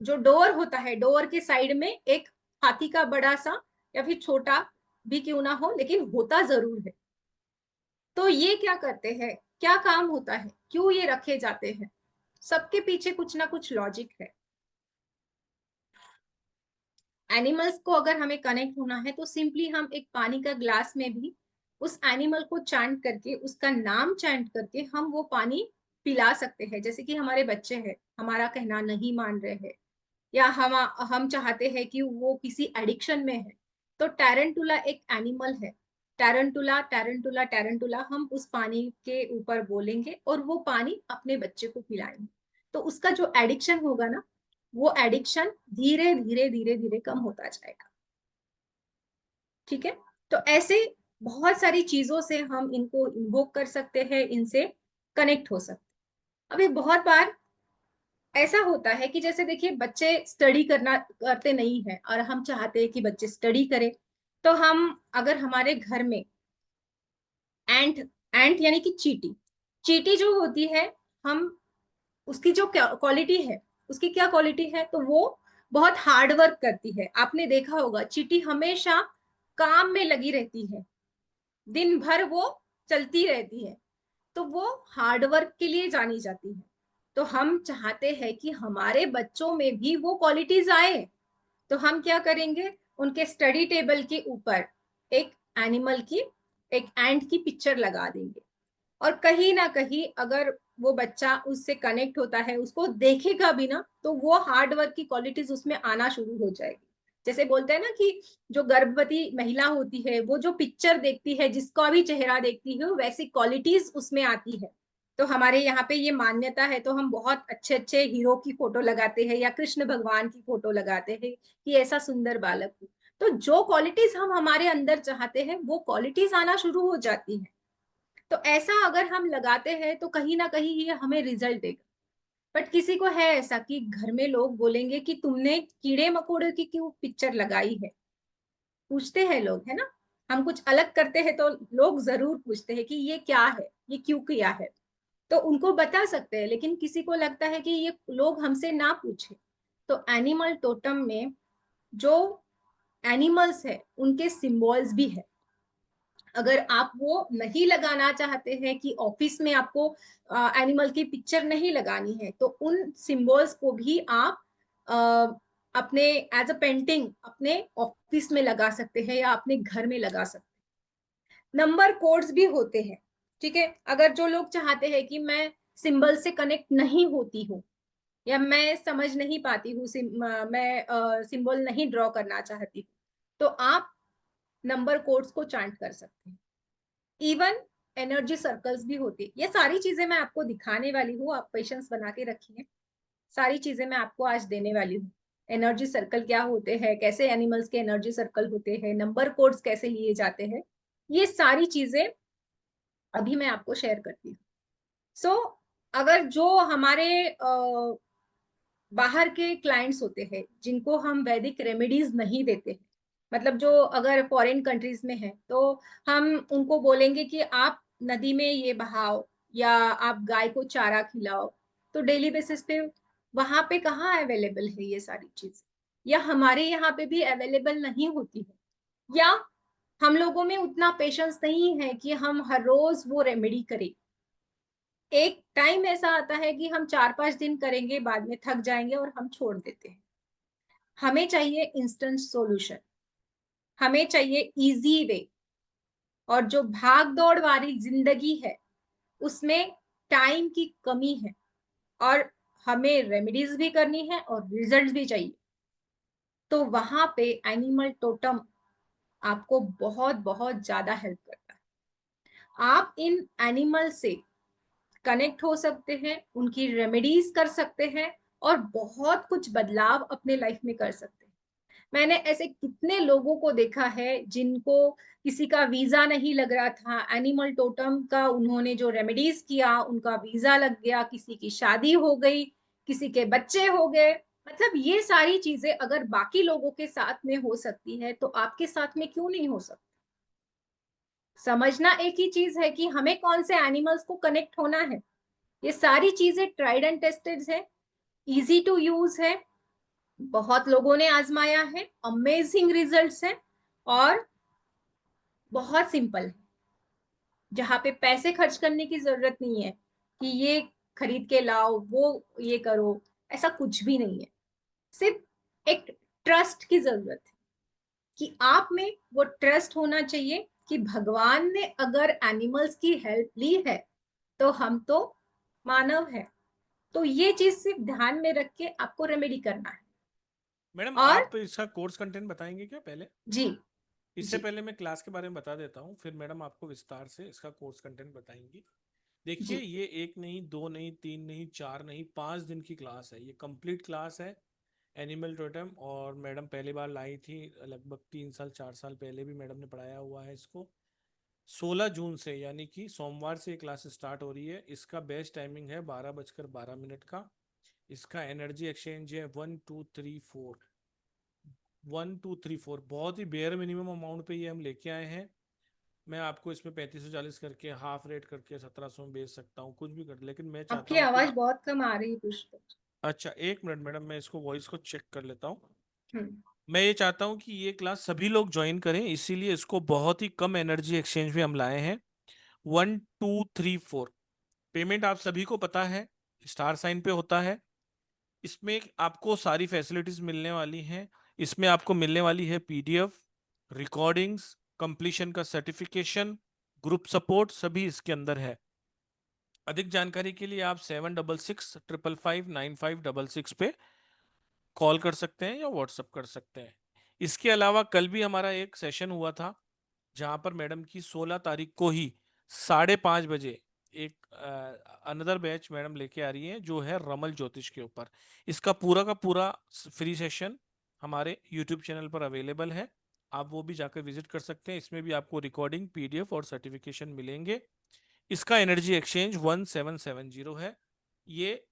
जो डोर होता है, डोर के साइड में एक हाथी का बड़ा सा या फिर छोटा भी क्यों ना हो लेकिन होता जरूर है। तो ये क्या करते हैं, क्या काम होता है, क्यों ये रखे जाते हैं? सबके पीछे कुछ ना कुछ लॉजिक है। एनिमल्स को अगर हमें कनेक्ट होना है तो सिंपली हम एक पानी का ग्लास में भी उस एनिमल को चैंट करके, उसका नाम चैंट करके हम वो पानी पिला सकते हैं। जैसे कि हमारे बच्चे हैं, हमारा कहना नहीं मान रहे हैं, या हम चाहते हैं कि वो किसी एडिक्शन में है, तो टैरेंटुला एक एनिमल है। टैरेंटुला टैरेंटुला टैरेंटुला हम उस पानी के ऊपर बोलेंगे और वो पानी अपने बच्चे को पिलाएंगे, तो उसका जो एडिक्शन होगा ना, वो एडिक्शन धीरे धीरे धीरे धीरे कम होता जाएगा। ठीक है? तो ऐसे बहुत सारी चीजों से हम इनको इन्वोक कर सकते हैं, इनसे कनेक्ट हो सकते हैं। अभी बहुत बार ऐसा होता है कि जैसे देखिए बच्चे स्टडी करना करते नहीं है और हम चाहते हैं कि बच्चे स्टडी करें, तो हम अगर हमारे घर में एंट एंट यानी कि चींटी, चींटी जो होती है, हम उसकी जो क्वालिटी है, उसकी क्या क्वालिटी है, तो वो बहुत हार्ड वर्क करती है। आपने देखा होगा चींटी हमेशा काम में लगी रहती है, दिन भर वो चलती रहती है, तो वो हार्ड वर्क के लिए जानी जाती है। तो हम चाहते हैं कि हमारे बच्चों में भी वो क्वालिटीज आए। तो हम क्या करेंगे, उनके स्टडी टेबल के ऊपर एक एनिमल की, एक एंट की पिक्चर लगा देंगे। और कहीं ना कहीं अगर वो बच्चा उससे कनेक्ट होता है, उसको देखेगा भी ना, तो वो हार्ड वर्क की क्वालिटीज उसमें आना शुरू हो जाएगी। जैसे बोलते हैं ना कि जो गर्भवती महिला होती है, वो जो पिक्चर देखती है, जिसका भी चेहरा देखती है, वैसी क्वालिटीज उसमें आती है। तो हमारे यहाँ पे ये मान्यता है, तो हम बहुत अच्छे अच्छे हीरो की फोटो लगाते हैं या कृष्ण भगवान की फोटो लगाते हैं कि ऐसा सुंदर बालक हो। तो जो क्वालिटीज हम हमारे अंदर चाहते हैं, वो क्वालिटीज आना शुरू हो जाती है। तो ऐसा अगर हम लगाते हैं तो कहीं ना कहीं ये हमें रिजल्ट देगा। बट किसी को है ऐसा कि घर में लोग बोलेंगे कि तुमने कीड़े मकोड़े की क्यों पिक्चर लगाई है, पूछते हैं लोग, है ना। हम कुछ अलग करते हैं तो लोग जरूर पूछते हैं कि ये क्या है, ये क्यों किया है। तो उनको बता सकते हैं, लेकिन किसी को लगता है कि ये लोग हमसे ना पूछे। तो एनिमल टोटम में जो एनिमल्स है, उनके सिंबल्स भी है। अगर आप वो नहीं लगाना चाहते हैं कि ऑफिस में आपको एनिमल की पिक्चर नहीं लगानी है, तो उन सिंबल्स को भी आप अपने एज अ पेंटिंग अपने ऑफिस में लगा सकते हैं या अपने घर में लगा सकते हैं। नंबर कोड्स भी होते हैं, ठीक है। अगर जो लोग चाहते हैं कि मैं सिंबल से कनेक्ट नहीं होती हूँ, या मैं समझ नहीं पाती हूँ, मैं सिंबल नहीं ड्रॉ करना चाहती हूँ, तो आप नंबर कोड्स को चांट कर सकते हैं। इवन एनर्जी सर्कल्स भी होती है। ये सारी चीजें मैं आपको दिखाने वाली हूँ, आप पेशेंस बना के रखिए। सारी चीजें मैं आपको आज देने वाली हूँ। एनर्जी सर्कल क्या होते हैं, कैसे एनिमल्स के एनर्जी सर्कल होते हैं, नंबर कोड्स कैसे लिए जाते हैं, ये सारी चीजें अभी मैं आपको शेयर करती हूँ। सो अगर जो हमारे बाहर के क्लाइंट्स होते हैं, जिनको हम वैदिक रेमेडीज नहीं देते हैं, मतलब जो अगर फॉरेन कंट्रीज में है, तो हम उनको बोलेंगे कि आप नदी में ये बहाओ या आप गाय को चारा खिलाओ। तो डेली बेसिस पे वहां पे कहाँ अवेलेबल है ये सारी चीज, या हमारे यहाँ पे भी अवेलेबल नहीं होती है, या हम लोगों में उतना पेशेंस नहीं है कि हम हर रोज वो रेमेडी करें। एक टाइम ऐसा आता है कि हम 4-5 दिन करेंगे, बाद में थक जाएंगे और हम छोड़ देते हैं। हमें चाहिए इंस्टेंट सॉल्यूशन, हमें चाहिए इजी वे। और जो भाग दौड़ वाली जिंदगी है, उसमें टाइम की कमी है, और हमें रेमेडीज भी करनी है और रिजल्ट भी चाहिए। तो वहां पे एनिमल टोटम आपको बहुत बहुत ज्यादा हेल्प करता है। आप इन एनिमल से कनेक्ट हो सकते हैं, उनकी रेमेडीज कर सकते हैं, और बहुत कुछ बदलाव अपने लाइफ में कर सकते हैं। मैंने ऐसे कितने लोगों को देखा है जिनको किसी का वीजा नहीं लग रहा था, एनिमल टोटम का उन्होंने जो रेमेडीज किया, उनका वीजा लग गया, किसी की शादी हो गई, किसी के बच्चे हो गए। मतलब ये सारी चीजें अगर बाकी लोगों के साथ में हो सकती है, तो आपके साथ में क्यों नहीं हो सकती। समझना एक ही चीज है कि हमें कौन से एनिमल्स को कनेक्ट होना है। ये सारी चीजें ट्राइड एंड टेस्टेड है, इजी टू यूज है, बहुत लोगों ने आजमाया है, अमेजिंग रिजल्ट्स हैं, और बहुत सिंपल है, जहाँ पे पैसे खर्च करने की जरूरत नहीं है कि ये खरीद के लाओ, वो ये करो, ऐसा कुछ भी नहीं है। सिर्फ एक ट्रस्ट की जरूरत है, कि आप में वो ट्रस्ट होना चाहिए कि भगवान ने अगर एनिमल्स की हेल्प ली है, तो हम तो मानव है। तो ये चीज सिर्फ ध्यान में रख के आपको रेमेडी करना है। मैडम और आप इसका कोर्स कंटेंट बताएंगे क्या पहले? जी। इससे जी। पहले मैं क्लास के बारे में बता देता हूँ, फिर मैडम आपको विस्तार से इसका कोर्स कंटेंट बताएंगी। देखिए, जी। ये एक नहीं, दो नहीं, तीन नहीं, चार नहीं, 5 दिन की क्लास है, ये कंप्लीट क्लास है एनिमल टोटेम। और मैडम पहली बार लाई थी लगभग 3 साल 4 साल पहले भी मैडम ने पढ़ाया हुआ है इसको। 16 जून से यानी कि सोमवार से ये क्लास स्टार्ट हो रही है। इसका बेस्ट टाइमिंग है 12:12 का। इसका एनर्जी एक्सचेंज है 1 2 3 4। 1 2 3 4 बहुत ही बेयर मिनिमम अमाउंट पे ये हम लेके आए हैं। मैं आपको इसमें 3540 करके हाफ रेट करके 1700 में बेच सकता हूँ, कुछ भी कर, लेकिन मैं चाहता आपकी हूँ कि आवाज बहुत कम आ रही है पुष्प। अच्छा, 1 मिनट मैडम, मैं इसको वॉइस को चेक कर लेता हूँ। हम्म। मैं ये चाहता हूँ कि ये क्लास सभी लोग ज्वाइन करें, इसीलिए इसको बहुत ही कम एनर्जी एक्सचेंज में हम लाए हैं। 1 2 3 4 पेमेंट आप सभी को पता है, स्टार साइन पे होता है। इसमें आपको सारी फैसिलिटीज मिलने वाली हैं। इसमें आपको मिलने वाली है पीडीएफ, रिकॉर्डिंग्स, कंप्लीशन का सर्टिफिकेशन, ग्रुप सपोर्ट, सभी इसके अंदर है। अधिक जानकारी के लिए आप 7665559566 पे कॉल कर सकते हैं या व्हाट्सअप कर सकते हैं। इसके अलावा कल भी हमारा एक सेशन हुआ था, जहां पर मैडम की 16 तारीख को ही 5:30 बजे एक अनदर बैच मैडम लेके आ रही है, जो है रमल ज्योतिष के ऊपर। इसका पूरा का पूरा फ्री सेशन हमारे यूट्यूब चैनल पर अवेलेबल है, आप वो भी जाकर विजिट कर सकते हैं। इसमें भी आपको रिकॉर्डिंग, पीडीएफ और सर्टिफिकेशन मिलेंगे। इसका एनर्जी एक्सचेंज 1770 है। ये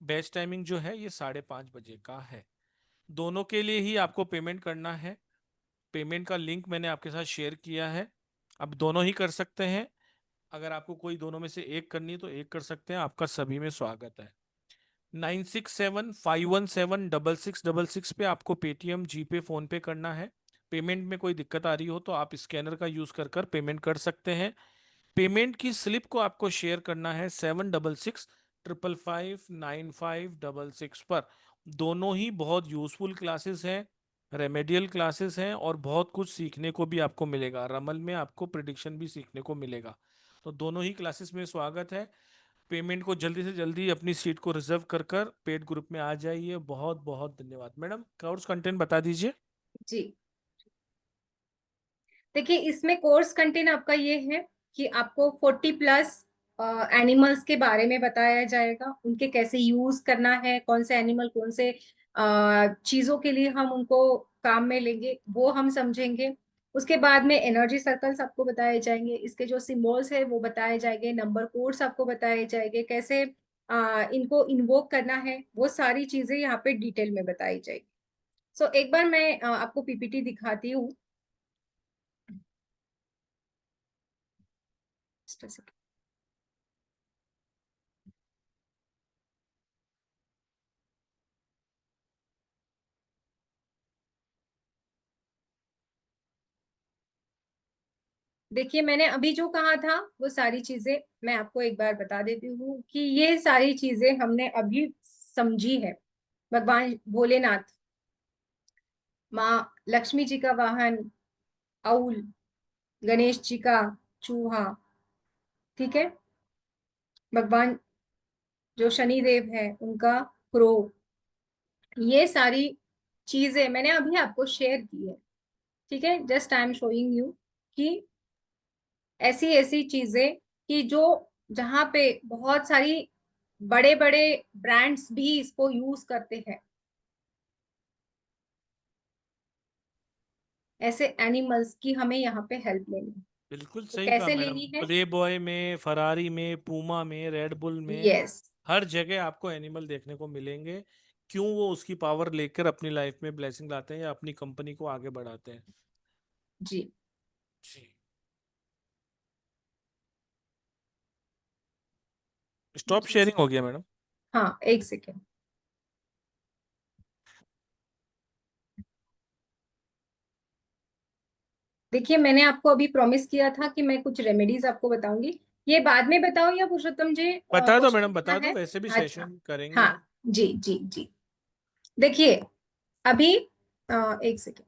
बैच टाइमिंग जो है ये 5:30 बजे का है। दोनों के लिए ही आपको पेमेंट करना है। पेमेंट का लिंक मैंने आपके साथ शेयर किया है, आप दोनों ही कर सकते हैं। अगर आपको कोई दोनों में से एक करनी है तो एक कर सकते हैं। आपका सभी में स्वागत है। 9675176666 पे आपको पेटीएम, जीपे, फोन पे करना है। पेमेंट में कोई दिक्कत आ रही हो तो आप स्कैनर का यूज कर कर पेमेंट कर सकते हैं। पेमेंट की स्लिप को आपको शेयर करना है 7665559566 पर। दोनों ही बहुत यूजफुल क्लासेस हैं, रेमेडियल क्लासेस हैं, और बहुत कुछ सीखने को भी आपको मिलेगा। रमल में आपको प्रिडिक्शन भी सीखने को मिलेगा। तो दोनों ही क्लासेस में स्वागत है। पेमेंट को जल्दी से जल्दी अपनी सीट को रिजर्व कर कर पेड ग्रुप में आ जाइए। बहुत बहुत धन्यवाद। मैडम कोर्स कंटेंट बता दीजिए। जी, देखिए इसमें कोर्स कंटेंट आपका ये है कि आपको 40+ एनिमल्स के बारे में बताया जाएगा, उनके कैसे यूज करना है, कौन से एनिमल कौन से चीजों के लिए हम उनको काम में लेंगे वो हम समझेंगे। उसके बाद में एनर्जी सर्कल्स आपको बताए जाएंगे, इसके जो सिंबल्स है वो बताए जाएंगे, नंबर कोड्स आपको बताए जाएंगे, कैसे इनको इन्वोक करना है, वो सारी चीजें यहाँ पे डिटेल में बताई जाएगी। सो एक बार मैं आपको पीपीटी दिखाती हूँ। देखिए मैंने अभी जो कहा था वो सारी चीजें मैं आपको एक बार बता देती हूँ कि ये सारी चीजें हमने अभी समझी है। भगवान भोलेनाथ, माँ लक्ष्मी जी का वाहन औल, गणेश जी का चूहा, ठीक है, भगवान जो शनि देव है उनका क्रो, ये सारी चीजें मैंने अभी आपको शेयर की है। ठीक है, just I am showing you कि ऐसी ऐसी चीजें कि जो जहाँ पे बहुत सारी बड़े बड़े ब्रांड्स भी इसको यूज करते हैं, ऐसे एनिमल्स की हमें यहाँ पे हेल्प लेनी है। बिल्कुल तो सही कहा कैसे मैडम। लेनी है? प्ले बॉय में, फरारी में, पूमा में, रेड बुल में, यस। हर जगह आपको एनिमल देखने को मिलेंगे। क्यों? वो उसकी पावर लेकर अपनी लाइफ में ब्लेसिंग लाते हैं या अपनी कंपनी को आगे बढ़ाते हैं। जी जी। स्टॉप जी शेयरिंग हो गया मैडम। हाँ, एक सेकेंड। देखिए मैंने आपको अभी प्रॉमिस किया था कि मैं कुछ रेमेडीज आपको बताऊंगी, ये बाद में बताओ या पुरुषोत्तम जी बता दो क्वेश्चन मैडम, लेना बता दो, है? वैसे भी अच्छा, सेशन करेंगे हाँ, हम। जी जी जी। देखिए अभी एक सेकेंड।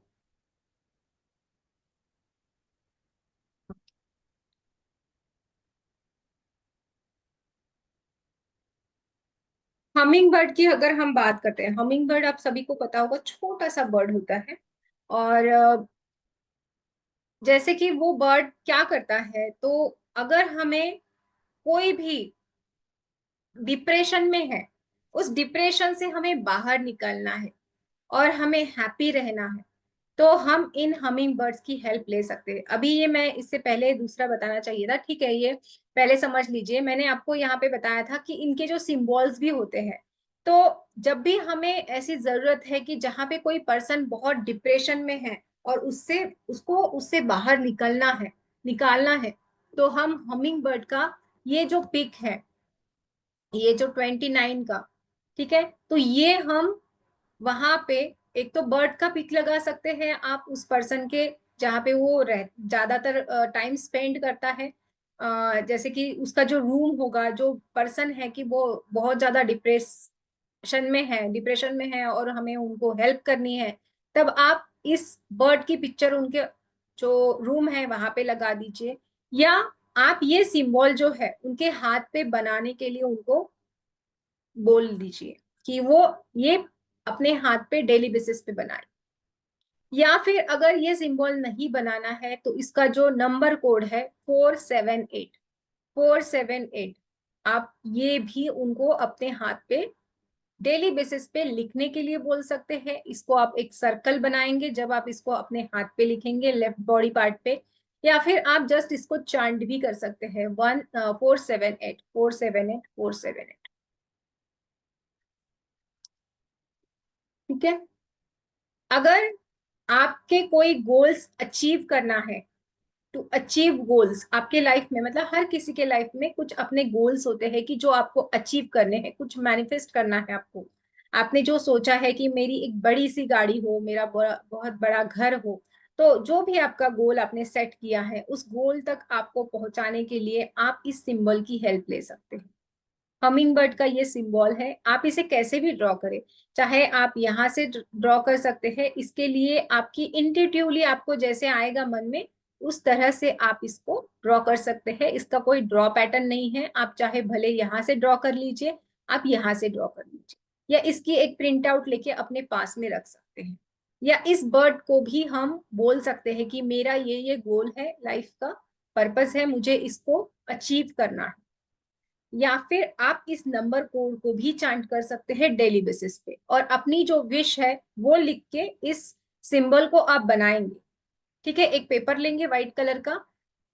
हमिंग बर्ड की अगर हम बात करते हैं, हमिंग बर्ड आप सभी को पता होगा छोटा सा बर्ड होता है। और जैसे कि वो बर्ड क्या करता है, तो अगर हमें कोई भी डिप्रेशन में है, उस डिप्रेशन से हमें बाहर निकलना है और हमें हैप्पी रहना है, तो हम इन हमिंग बर्ड्स की हेल्प ले सकते हैं। अभी ये मैं इससे पहले दूसरा बताना चाहिए था, ठीक है, ये पहले समझ लीजिए। मैंने आपको यहाँ पे बताया था कि इनके जो सिंबल्स भी होते हैं, तो जब भी हमें ऐसी जरूरत है कि जहाँ पे कोई पर्सन बहुत डिप्रेशन में है और उससे उसको उससे बाहर निकालना है, तो हम हमिंग बर्ड का ये जो पिक है, ये जो 29 का, ठीक है, तो ये हम वहां पे एक तो बर्ड का पिक लगा सकते हैं आप उस पर्सन के जहाँ पे वो ज्यादातर टाइम स्पेंड करता है। जैसे कि उसका जो रूम होगा, जो पर्सन है कि वो बहुत ज्यादा डिप्रेशन में है और हमें उनको हेल्प करनी है, तब आप इस बर्ड की पिक्चर उनके जो रूम है वहां पे लगा दीजिए। या आप ये सिंबल जो है उनके हाथ पे बनाने के लिए उनको बोल दीजिए कि वो ये अपने हाथ पे डेली बेसिस पे बनाए। या फिर अगर ये सिंबल नहीं बनाना है तो इसका जो नंबर कोड है 478 आप ये भी उनको अपने हाथ पे डेली बेसिस पे लिखने के लिए बोल सकते हैं। इसको आप एक सर्कल बनाएंगे जब आप इसको अपने हाथ पे लिखेंगे लेफ्ट बॉडी पार्ट पे। या फिर आप जस्ट इसको चांट भी कर सकते हैं 478 ठीक है। अगर आपके कोई गोल्स अचीव करना है, टू अचीव गोल्स आपके लाइफ में, मतलब हर किसी के लाइफ में कुछ अपने गोल्स होते हैं कि जो आपको अचीव करने हैं, कुछ मैनिफेस्ट करना है आपको। आपने जो सोचा है कि मेरी एक बड़ी सी गाड़ी हो, मेरा बहुत बड़ा घर हो, तो जो भी आपका गोल आपने सेट किया है उस गोल तक आपको पहुंचाने के लिए आप इस सिंबल की हेल्प ले सकते हैं। हमिंग बर्ड का ये सिंबल है, आप इसे कैसे भी ड्रॉ करें, चाहे आप यहाँ से ड्रॉ कर सकते हैं। इसके लिए आपकी इंट्यूटिवली आपको जैसे आएगा मन में उस तरह से आप इसको ड्रॉ कर सकते हैं। इसका कोई ड्रॉ पैटर्न नहीं है, आप चाहे भले यहाँ से ड्रॉ कर लीजिए, आप यहाँ से ड्रॉ कर लीजिए, या इसकी एक प्रिंट आउट लेके अपने पास में रख सकते हैं। या इस बर्ड को भी हम बोल सकते हैं कि मेरा ये गोल है, लाइफ का पर्पस है, मुझे इसको अचीव करना है। या फिर आप इस नंबर कोड को भी चांट कर सकते हैं डेली बेसिस पे, और अपनी जो विश है वो लिख के इस सिंबल को आप बनाएंगे। ठीक है, एक पेपर लेंगे व्हाइट कलर का,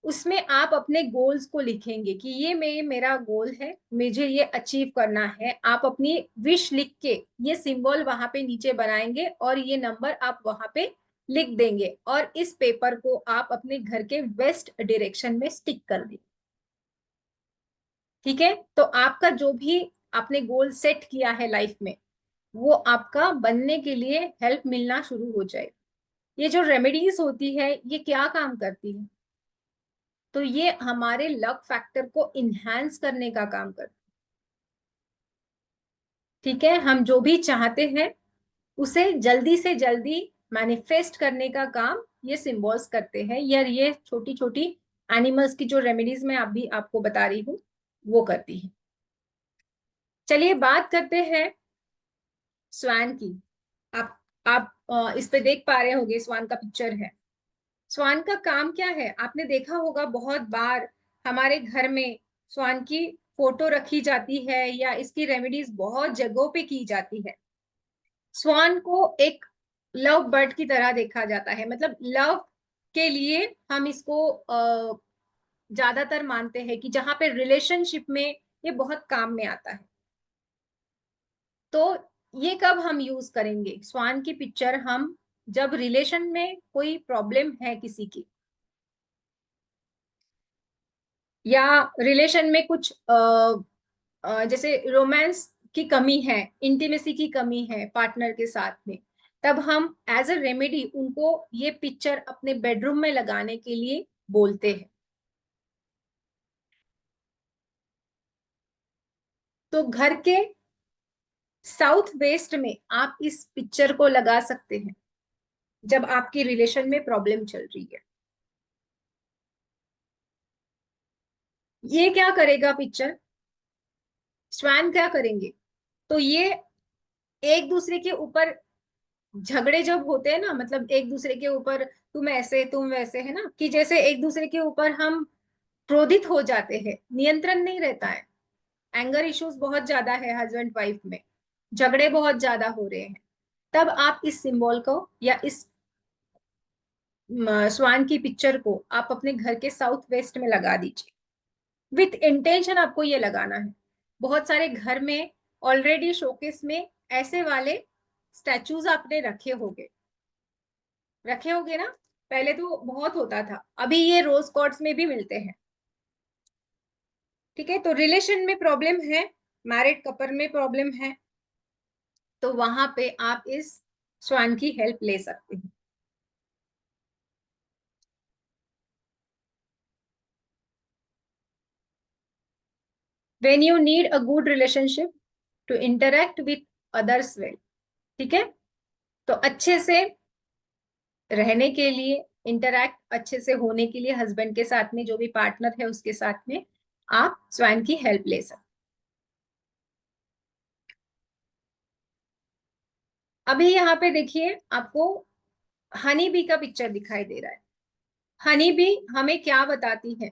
उसमें आप अपने गोल्स को लिखेंगे कि ये मेरा गोल है, मुझे ये अचीव करना है। आप अपनी विश लिख के ये सिंबल वहां पे नीचे बनाएंगे और ये नंबर आप वहां पे लिख देंगे, और इस पेपर को आप अपने घर के वेस्ट डायरेक्शन में स्टिक कर देंगे। ठीक है, तो आपका जो भी आपने गोल सेट किया है लाइफ में, वो आपका बनने के लिए हेल्प मिलना शुरू हो जाए। ये जो रेमेडीज होती है ये क्या काम करती है, तो ये हमारे लक फैक्टर को इनहेंस करने का काम करती है। ठीक है, हम जो भी चाहते हैं उसे जल्दी से जल्दी मैनिफेस्ट करने का काम ये सिंबल्स करते हैं, या ये छोटी छोटी एनिमल्स की जो रेमेडीज मैं अभी आपको बता रही हूँ वो करती है। चलिए बात करते हैं स्वान की। आप इस पे देख पा रहे होंगे, स्वान का पिक्चर है। स्वान का काम क्या है, आपने देखा होगा बहुत बार हमारे घर में स्वान की फोटो रखी जाती है, या इसकी रेमेडीज बहुत जगहों पे की जाती है। स्वान को एक लव बर्ड की तरह देखा जाता है, मतलब लव के लिए हम इसको ज्यादातर मानते हैं कि जहां पे रिलेशनशिप में ये बहुत काम में आता है। तो ये कब हम यूज करेंगे स्वान की पिक्चर, हम जब रिलेशन में कोई प्रॉब्लम है किसी की, या रिलेशन में कुछ जैसे रोमांस की कमी है, इंटीमेसी की कमी है पार्टनर के साथ में, तब हम एज अ रेमेडी उनको ये पिक्चर अपने बेडरूम में लगाने के लिए बोलते हैं। तो घर के साउथ वेस्ट में आप इस पिक्चर को लगा सकते हैं जब आपकी रिलेशन में प्रॉब्लम चल रही है। ये क्या करेगा पिक्चर, स्वैन क्या करेंगे, तो ये एक दूसरे के ऊपर झगड़े जब होते हैं ना, मतलब एक दूसरे के ऊपर तुम ऐसे तुम वैसे, है ना, कि जैसे एक दूसरे के ऊपर हम क्रोधित हो जाते हैं, नियंत्रण नहीं रहता है, एंगर इश्यूज बहुत ज्यादा है हस्बैंड वाइफ में, झगड़े बहुत ज्यादा हो रहे हैं, तब आप इस सिंबल को या इस स्वान की पिक्चर को आप अपने घर के साउथ वेस्ट में लगा दीजिए। विथ इंटेंशन आपको ये लगाना है। बहुत सारे घर में ऑलरेडी शोकेस में ऐसे वाले स्टैचूज आपने रखे होगे ना, पहले तो बहुत होता था, अभी ये रोज कॉर्ड्स में भी मिलते हैं। ठीक है, तो रिलेशन में प्रॉब्लम है, मैरिड कपल में प्रॉब्लम है, तो वहां पे आप इस स्वान की हेल्प ले सकते हैं। When you need a good relationship to interact with others well, ठीक है, तो अच्छे से रहने के लिए, इंटरैक्ट अच्छे से होने के लिए हस्बैंड के साथ में, जो भी पार्टनर है उसके साथ में आप स्वान की हेल्प ले सकते। अभी यहाँ पे देखिए आपको हनी बी का पिक्चर दिखाई दे रहा है। हनी बी हमें क्या बताती है?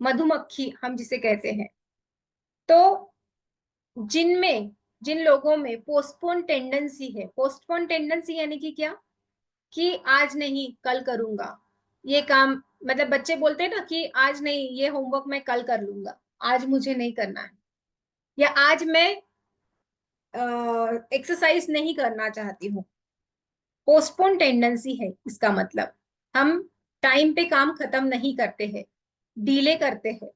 मधुमक्खी हम जिसे कहते हैं। तो जिनमें, जिन लोगों में पोस्टपोन टेंडेंसी है, पोस्टपोन टेंडेंसी यानी कि क्या, कि आज नहीं कल करूंगा ये काम, मतलब बच्चे बोलते हैं ना कि आज नहीं, ये होमवर्क मैं कल कर लूंगा, आज मुझे नहीं करना है, या आज मैं एक्सरसाइज नहीं करना चाहती हूँ। पोस्टपोन टेंडेंसी है इसका मतलब, हम टाइम पे काम खत्म नहीं करते हैं, डीले करते हैं।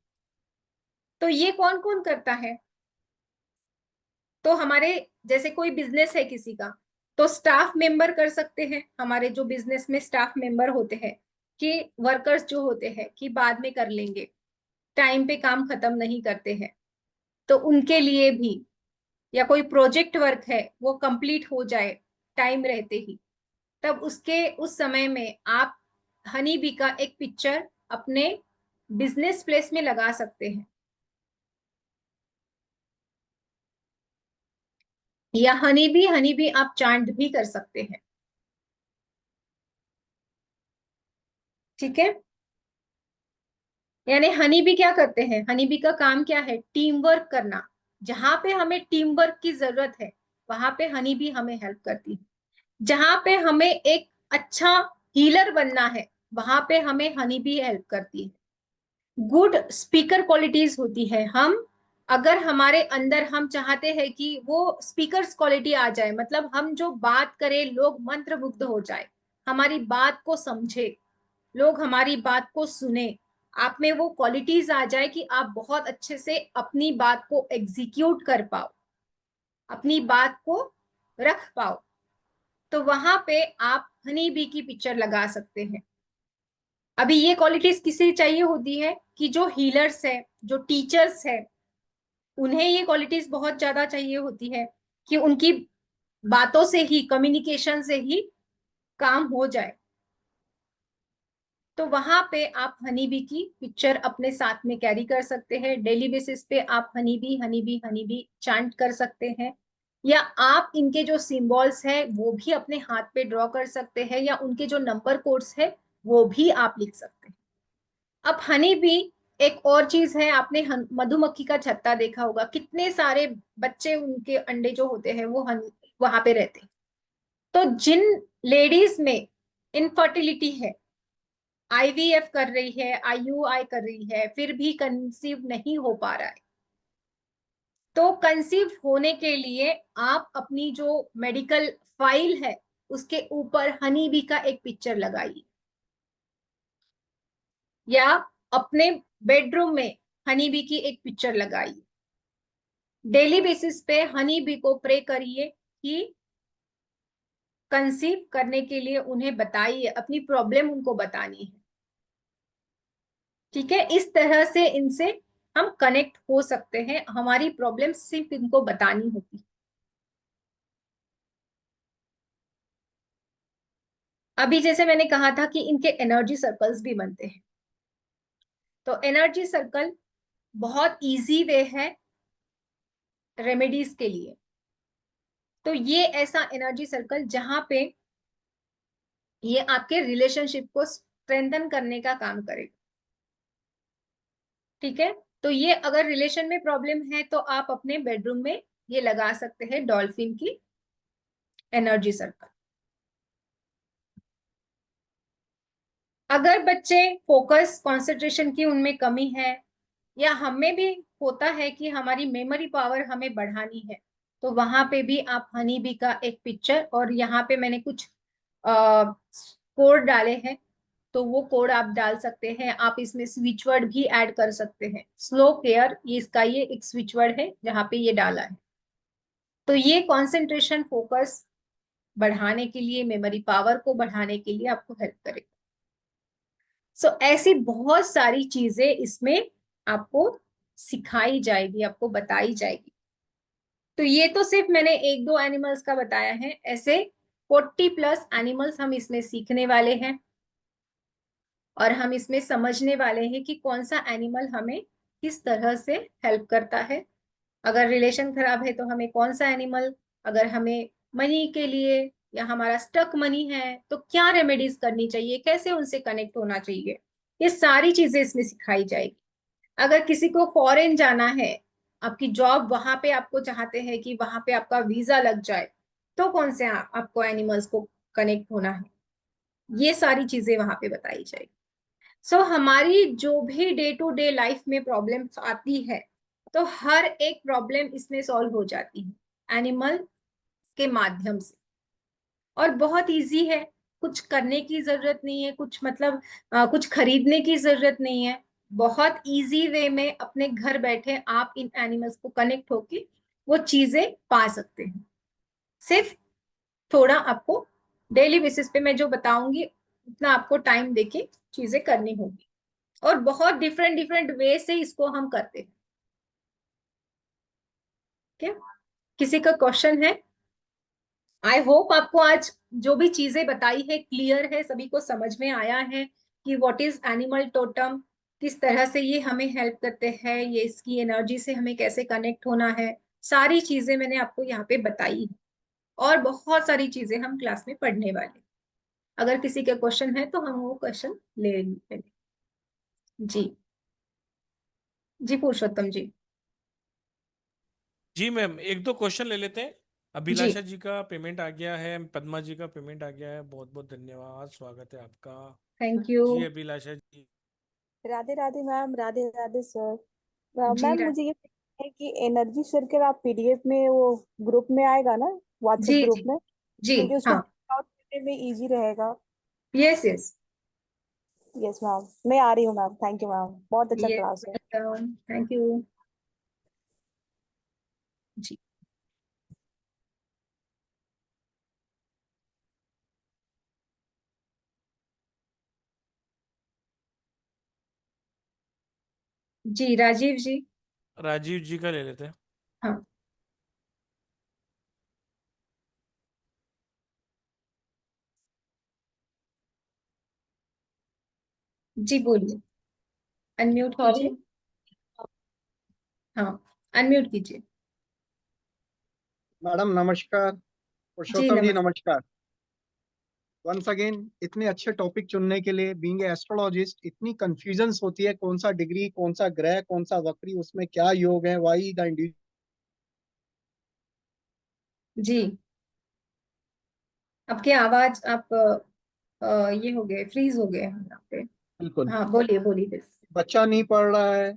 तो ये कौन कौन करता है? तो हमारे, जैसे कोई बिजनेस है किसी का, तो स्टाफ मेंबर कर सकते हैं, हमारे जो बिजनेस में स्टाफ मेंबर होते हैं, कि वर्कर्स जो होते हैं कि बाद में कर लेंगे, टाइम पे काम खत्म नहीं करते हैं, तो उनके लिए भी, या कोई प्रोजेक्ट वर्क है वो कंप्लीट हो जाए टाइम रहते ही, तब उसके उस समय में आप हनी बी का एक पिक्चर अपने बिजनेस प्लेस में लगा सकते हैं, या हनी बी आप चांट भी कर सकते हैं। ठीक है, यानी हनी बी क्या करते हैं? हनी बी का काम क्या है? टीम वर्क करना। जहां पे हमें टीम वर्क की जरूरत है वहां पे हनी बी हमें हेल्प करती है। जहां पे हमें एक अच्छा हीलर बनना है वहां पे हमें हनी बी हेल्प करती है। गुड स्पीकर क्वालिटीज होती है, हम अगर हमारे अंदर हम चाहते हैं कि वो स्पीकर्स क्वालिटी आ जाए, मतलब हम जो बात करें लोग मंत्रमुग्ध हो जाए, हमारी बात को समझे, लोग हमारी बात को सुने, आप में वो क्वालिटीज आ जाए कि आप बहुत अच्छे से अपनी बात को एग्जीक्यूट कर पाओ, अपनी बात को रख पाओ, तो वहां पे आप हनी बी की पिक्चर लगा सकते हैं। अभी ये क्वालिटीज किसे चाहिए होती है? कि जो हीलर्स है, जो टीचर्स है, उन्हें ये क्वालिटीज बहुत ज्यादा चाहिए होती है कि उनकी बातों से ही, कम्युनिकेशन से ही काम हो जाए। तो वहां पे आप हनी बी की पिक्चर अपने साथ में कैरी कर सकते हैं। डेली बेसिस पे आप honey bee honey bee honey bee chant कर सकते हैं, या आप इनके जो सिंबल्स है वो भी अपने हाथ पे ड्रॉ कर सकते हैं, या उनके जो नंबर कोड्स है वो भी आप लिख सकते हैं। अब हनी बी, एक और चीज है, आपने मधुमक्खी का छत्ता देखा होगा, कितने सारे बच्चे, उनके अंडे जो होते हैं वो वहां पे रहते हैं। तो जिन लेडीज में इनफर्टिलिटी है, आईवीएफ कर रही है, आईयूआई कर रही है, फिर भी कंसीव नहीं हो पा रहा है, तो कंसीव होने के लिए आप अपनी जो मेडिकल फाइल है उसके ऊपर हनी बी का एक पिक्चर लगाइए, या अपने बेडरूम में हनी बी की एक पिक्चर लगाइए। डेली बेसिस पे हनी बी को प्रे करिए कि कंसीव करने के लिए उन्हें बताइए, अपनी प्रॉब्लम उनको बतानी है। ठीक है, इस तरह से इनसे हम कनेक्ट हो सकते हैं, हमारी प्रॉब्लम सिर्फ इनको बतानी होती। अभी जैसे मैंने कहा था कि इनके एनर्जी सर्कल्स भी बनते हैं, तो एनर्जी सर्कल बहुत इजी वे है रेमेडीज के लिए। तो ये ऐसा एनर्जी सर्कल जहां पे ये आपके रिलेशनशिप को स्ट्रेंथन करने का काम करेगा। ठीक है, तो ये अगर रिलेशन में प्रॉब्लम है तो आप अपने बेडरूम में ये लगा सकते हैं, डॉल्फिन की एनर्जी सर्कल। अगर बच्चे फोकस कंसंट्रेशन की उनमें कमी है, या हमें भी होता है कि हमारी मेमोरी पावर हमें बढ़ानी है, तो वहां पे भी आप हनी बी का एक पिक्चर, और यहाँ पे मैंने कुछ कोड डाले हैं, तो वो कोड आप डाल सकते हैं। आप इसमें स्विच वर्ड भी ऐड कर सकते हैं, स्लो केयर, ये इसका एक स्विच वर्ड है जहाँ पे ये डाला है। तो ये कंसंट्रेशन, फोकस बढ़ाने के लिए, मेमोरी पावर को बढ़ाने के लिए आपको हेल्प करेगा। सो ऐसी बहुत सारी चीजें इसमें आपको सिखाई जाएगी, आपको बताई जाएगी। तो ये तो सिर्फ मैंने एक दो एनिमल्स का बताया है, ऐसे 40+ एनिमल्स हम इसमें सीखने वाले हैं, और हम इसमें समझने वाले हैं कि कौन सा एनिमल हमें किस तरह से हेल्प करता है। अगर रिलेशन खराब है तो हमें कौन सा एनिमल, अगर हमें मनी के लिए या हमारा स्टक मनी है तो क्या रेमेडीज करनी चाहिए, कैसे उनसे कनेक्ट होना चाहिए, ये सारी चीजें इसमें सिखाई जाएगी। अगर किसी को फॉरेन जाना है, आपकी जॉब वहां पे, आपको चाहते हैं कि वहां पे आपका वीजा लग जाए, तो कौन से आपको एनिमल्स को कनेक्ट होना है, ये सारी चीजें वहां पे बताई जाएगी। सो हमारी जो भी डे टू डे लाइफ में प्रॉब्लम्स आती है, तो हर एक प्रॉब्लम इसमें सॉल्व हो जाती है एनिमल के माध्यम से, और बहुत इजी है। कुछ करने की जरूरत नहीं है, कुछ मतलब कुछ खरीदने की जरूरत नहीं है। बहुत इजी वे में अपने घर बैठे आप इन एनिमल्स को कनेक्ट होके वो चीजें पा सकते हैं। सिर्फ थोड़ा आपको डेली बेसिस पे मैं जो बताऊंगी उतना आपको टाइम देके चीजें करनी होगी, और बहुत डिफरेंट डिफरेंट वे से इसको हम करते हैं। क्या किसी का क्वेश्चन है? आई होप आपको आज जो भी चीजें बताई है क्लियर है, सभी को समझ में आया है कि व्हाट इज एनिमल टोटम, किस तरह से ये हमें हेल्प करते हैं, ये इसकी एनर्जी से हमें कैसे कनेक्ट होना है। सारी चीजें मैंने आपको यहाँ पे बताई है, और बहुत सारी चीजें हम क्लास में पढ़ने वाले हैं। अगर किसी का क्वेश्चन है तो हम वो क्वेश्चन ले लेंगे। जी, जी पुरुषोत्तम जी। जी मैम, एक दो क्वेश्चन ले लेते हैं। जी, अभिलाषा जी का पेमेंट आ गया है, पद्मा जी का पेमेंट आ गया है, बहुत बहुत धन्यवाद, स्वागत है आपका। Thank you. जी अभिलाषा जी। Radhe Radhe ma'am, Radhe Radhe sir. जी मैम मुझे ये पूछना है कि एनर्जी सर्कल आप पीडीएफ में वो ग्रुप में आएगा ना, व्हाट्सएप जी ग्रुप जी में, जी। क्योंकि उसको हाँ। आउट करने में इजी रहेगा। Yes yes. यस मैम, मैं आ रही हूँ मैम। थैंक यू मैम, बहुत अच्छा यस क्लास है। Welcome, thank you. जी, जी राजीव जी। राजीव जी का ले लेते हैं। हाँ, जी बोलिए, अनम्यूट सॉरी। कीजिए। हाँ, अनम्यूट कीजिए। मैडम नमस्कार। जी पुरुषोत्तम जी नमस्ते। नमस्कार। वंस अगेन इतने अच्छे टॉपिक चुनने के लिए, बीइंग एस्ट्रोलॉजिस्ट इतनी कंफ्यूजन्स होती है, कौन सा डिग्री, कौन सा ग्रह, कौन सा वक्री, उसमें क्या योग है, वाई द इंडिविजुअल। जी, आपकी आवाज आप ये हो गए, फ्रीज हो गए हैं यहाँ पे। बिल्कुल। हाँ बोलिए बोलिए बस। बच्चा नहीं पढ़ रहा है,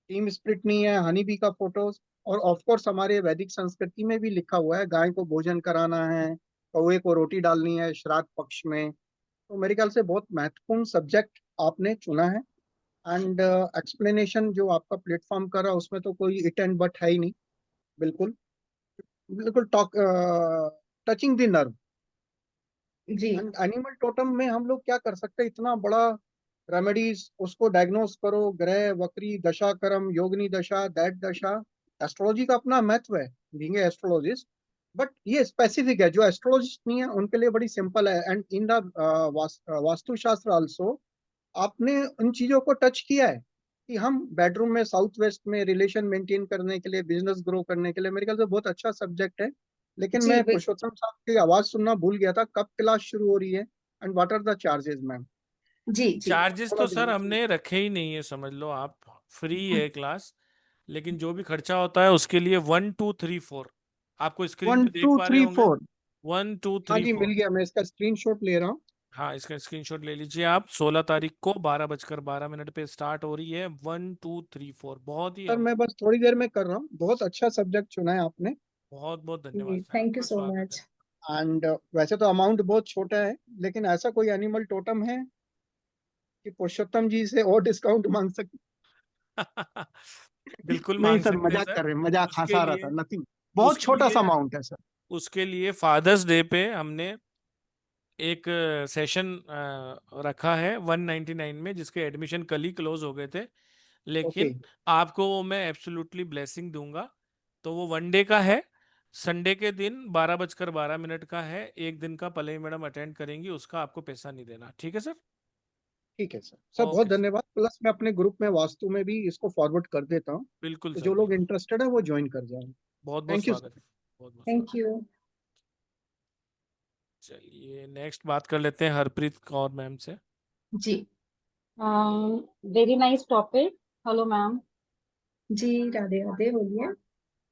टीम स्प्रिट नहीं है, हनी बी का फोटोज, और ऑफ कोर्स हमारे वैदिक संस्कृति में भी लिखा हुआ है गाय को भोजन कराना है, कौवे को रोटी डालनी है श्राद्ध पक्ष में। तो मेरे ख्याल से बहुत महत्वपूर्ण सब्जेक्ट आपने चुना है। एंड एक्सप्लेनेशन जो आपका प्लेटफॉर्म कर रहा है उसमें तो कोई इट एंड बट है ही नहीं। बिल्कुल, बिल्कुल टॉक टचिंग द नर्व। जी एंड एनिमल टोटम में हम लोग क्या कर सकते हैं, इतना बड़ा रेमेडीज, उसको डायग्नोस करो, ग्रह वक्री दशा कर्म योगनी दशा दैट दशा। एस्ट्रोलॉजी का अपना महत्व है, बीइंग एस्ट्रोलॉजिस्ट। बट ये स्पेसिफिक है, जो एस्ट्रोलॉजिस्ट नहीं है उनके लिए बड़ी सिंपल है। And in the Vastushastra also आपने उन चीजों को टच किया है कि हम बेडरूम में साउथ वेस्ट में रिलेशन मेंटेन करने के लिए, बिजनेस ग्रो करने के लिए, मेरे ख्याल से बहुत अच्छा सब्जेक्ट है। लेकिन जी मैं पुरुषोत्तम साहब की आवाज सुनना भूल गया था, कब क्लास शुरू हो रही है and what are the charges ma'am? जी जी। चार्जेस थोड़ा तो सर डिटेल। हमने रखे ही नहीं है, समझ लो आप। फ्री है क्लास। लेकिन जो भी खर्चा होता है उसके लिए 1 2 3 4 आपको स्क्रीन वन पे देख टू पा रहे थ्री होंगे। फोर हाँ जी,1 2 3 4। मिल गया, मैं इसका स्क्रीनशॉट ले रहा हूँ। हाँ, इसका स्क्रीनशॉट ले लीजिए आप। 16 तारीख को 12:12 पे स्टार्ट हो रही है। 1 2 3 4 बहुत ही सर मैं बस थोड़ी देर में कर रहा हूँ, बहुत अच्छा सब्जेक्ट चुना है आपने। बहुत बहुत धन्यवाद जी सर, थैंक यू आपका सो स्वागत है। मच। एंड वैसे तो अमाउंट बहुत छोटा है, लेकिन ऐसा कोई एनिमल टोटम है कि पुरुषोत्तम जी से और डिस्काउंट मांग सकते? बिल्कुल नहीं मांग सर, सकते हैं मजाक सर। कर रहे हैं, मजाक उसके हंसा रहा था, लिए नथिंग। बहुत उसके छोटा सा लिए अमाउंट है सर। उसके लिए फादर्स डे पे हमने एक सेशन रखा है 199 में, जिसके एडमिशन कल ही क्लोज हो गए थे, ओके, लेकिन आपको वो मैं एब्सोल्युटली ब्लेसिंग दूंगा। तो वो 1 डे का है, संडे के दिन 12:12 का है, एक दिन का पल्लवी मैडम अटेंड करेंगी, उसका आपको पैसा नहीं देना। ठीक है सर? ठीक है सर। सर बहुत ओके सर, धन्यवाद। प्लस मैं अपने ग्रुप में वास्तु में भी इसको फॉरवर्ड कर देता हूँ, बिल्कुल तो सर, जो लोग बिल्कुल। इंटरेस्टेड है वो ज्वाइन कर जाएं। बहुत बहुत थैंक यू सर। स्वागत है, बहुत बहुत स्वागत। Thank you. चलिए नेक्स्ट बात कर लेते हैं हरप्रीत कौर मैम से। जी। Very nice topic. Hello ma'am. जी, राधे राधे, बोलिए।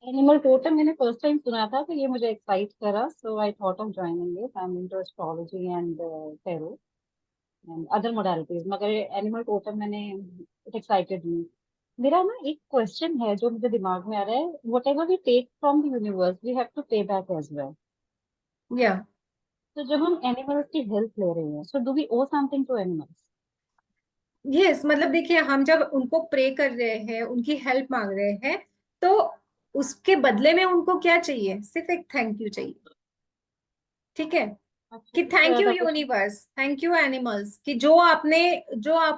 एनिमल टोटम मैंने फर्स्ट टाइम सुना था, तो ये मुझे एक्साइट करा, so I thought of joining it. I am into astrology and tarot and other modalities, मगर एनिमल टोटम मैंने इट एक्साइटेड मी। मेरा ना एक क्वेश्चन है जो मुझे दिमाग में आ रहा है। Whatever we take from the universe we have to pay back as well. या तो जब हम एनिमल्स की हेल्प ले रहे हैं, so do we owe something to animals? Yes, मतलब देखिए, हम जब उनको प्रे कर रहे हैं, उनकी हेल्प मांग रहे हैं, तो उसके बदले में उनको क्या चाहिए? सिर्फ एक थैंक यू चाहिए। ठीक है? अच्छा, कि इससे थैंक यू ज्यादा कुछ? यूनिवर्स, थैंक यू एनिमल्स, कि जो आप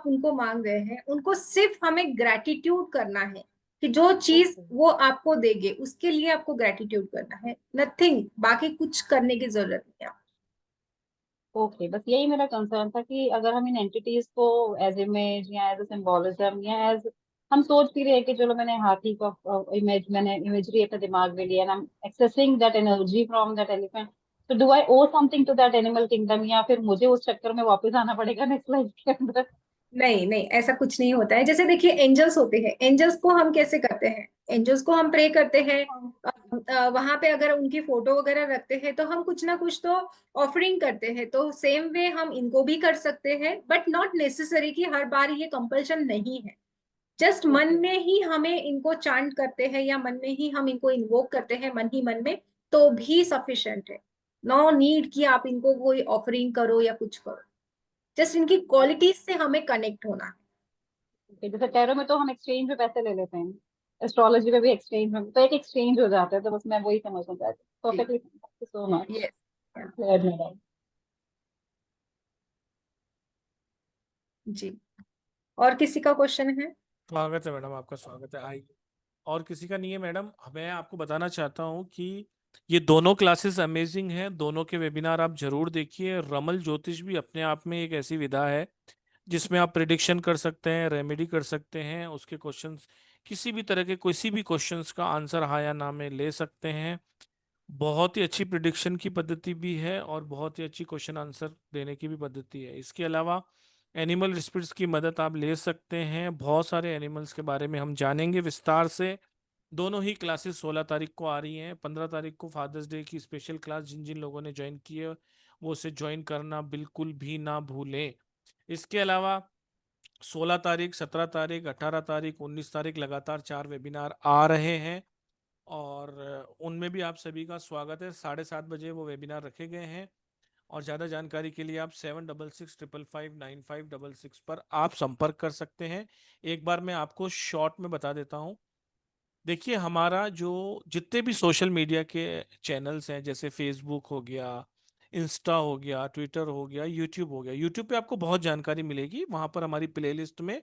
उनको मांग रहे हैं, उनको सिर्फ हमें ग्रेटिट्यूड करना है। कि जो चीज ओके। वो आपको देंगे उसके लिए आपको ग्रेटिट्यूड करना है, नथिंग, बाकी कुछ करने की जरूरत नहीं है। ओके, बस यही मेरा कंसर्न था कि अगर हम इन एंटिटीज को एज इमेज या एज सिंबोलिज्म या एज, हम सोच भी रहे हैं कि चलो मैंने हाथी का इमेज, मैंने इमेजरी अपने दिमाग में लिया, and I am accessing that energy from that elephant, तो do I owe something to that animal kingdom, या फिर मुझे उस चक्कर में वापस आना पड़ेगा नेक्स्ट लाइफ के अंदर? नहीं नहीं, ऐसा कुछ नहीं होता है। जैसे देखिए, एंजल्स होते हैं, एंजल्स को हम कैसे करते हैं? एंजल्स को हम प्रे करते हैं। वहां पे अगर उनकी फोटो वगैरह रखते हैं तो हम कुछ ना कुछ तो ऑफरिंग करते हैं। तो सेम वे हम इनको भी कर सकते हैं, बट नॉट नेसेसरी कि हर बार ये कंपल्शन नहीं है। जस्ट मन ओके। में ही हमें इनको चांट करते हैं, या मन में ही हम इनको इन्वोक करते हैं, मन ही मन में, तो भी सफिशिएंट है। नो नीड कि आप इनको कोई ऑफरिंग करो या कुछ करो। जस्ट इनकी क्वालिटीज से हमें कनेक्ट होना है। ओके, जैसे टैरो में तो हम एक्सचेंज में पैसे ले लेते हैं, एस्ट्रोलॉजी में भी एक्सचेंज में तो एक एक्सचेंज हो जाता है, तो बस मैं वही समझना चाहती हूँ। जी। Perfectly, thank you so much. Yes. Clear मेरा। जी। और किसी का क्वेश्चन है? स्वागत है मैडम, आपका स्वागत है, आइए। और किसी का नहीं है मैडम? मैं आपको बताना चाहता हूँ कि ये दोनों क्लासेस अमेजिंग हैं, दोनों के वेबिनार आप जरूर देखिए। रमल ज्योतिष भी अपने आप में एक ऐसी विधा है जिसमें आप प्रिडिक्शन कर सकते हैं, रेमेडी कर सकते हैं, उसके क्वेश्चंस, किसी भी तरह के किसी भी क्वेश्चंस का आंसर हाँ या ना में ले सकते हैं। बहुत ही अच्छी प्रिडिक्शन की पद्धति भी है और बहुत ही अच्छी क्वेश्चन आंसर देने की भी पद्धति है। इसके अलावा एनिमल स्पिरिट्स की मदद आप ले सकते हैं। बहुत सारे एनिमल्स के बारे में हम जानेंगे विस्तार से। दोनों ही क्लासेस 16 तारीख को आ रही हैं। 15 तारीख को फादर्स डे की स्पेशल क्लास जिन जिन लोगों ने ज्वाइन की है वो उसे ज्वाइन करना बिल्कुल भी ना भूलें। इसके अलावा 16 तारीख, 17 तारीख, 18 तारीख, 19 तारीख लगातार 4 वेबिनार आ रहे हैं, और उनमें भी आप सभी का स्वागत है। 7:30 बजे वो वेबिनार रखे गए हैं। और ज़्यादा जानकारी के लिए आप 7665559566 पर आप संपर्क कर सकते हैं। एक बार मैं आपको शॉर्ट में बता देता हूँ। देखिए, हमारा जो जितने भी सोशल मीडिया के चैनल्स हैं, जैसे फेसबुक हो गया, इंस्टा हो गया, ट्विटर हो गया, यूट्यूब हो गया, यूट्यूब पे आपको बहुत जानकारी मिलेगी। वहां पर हमारी प्लेलिस्ट में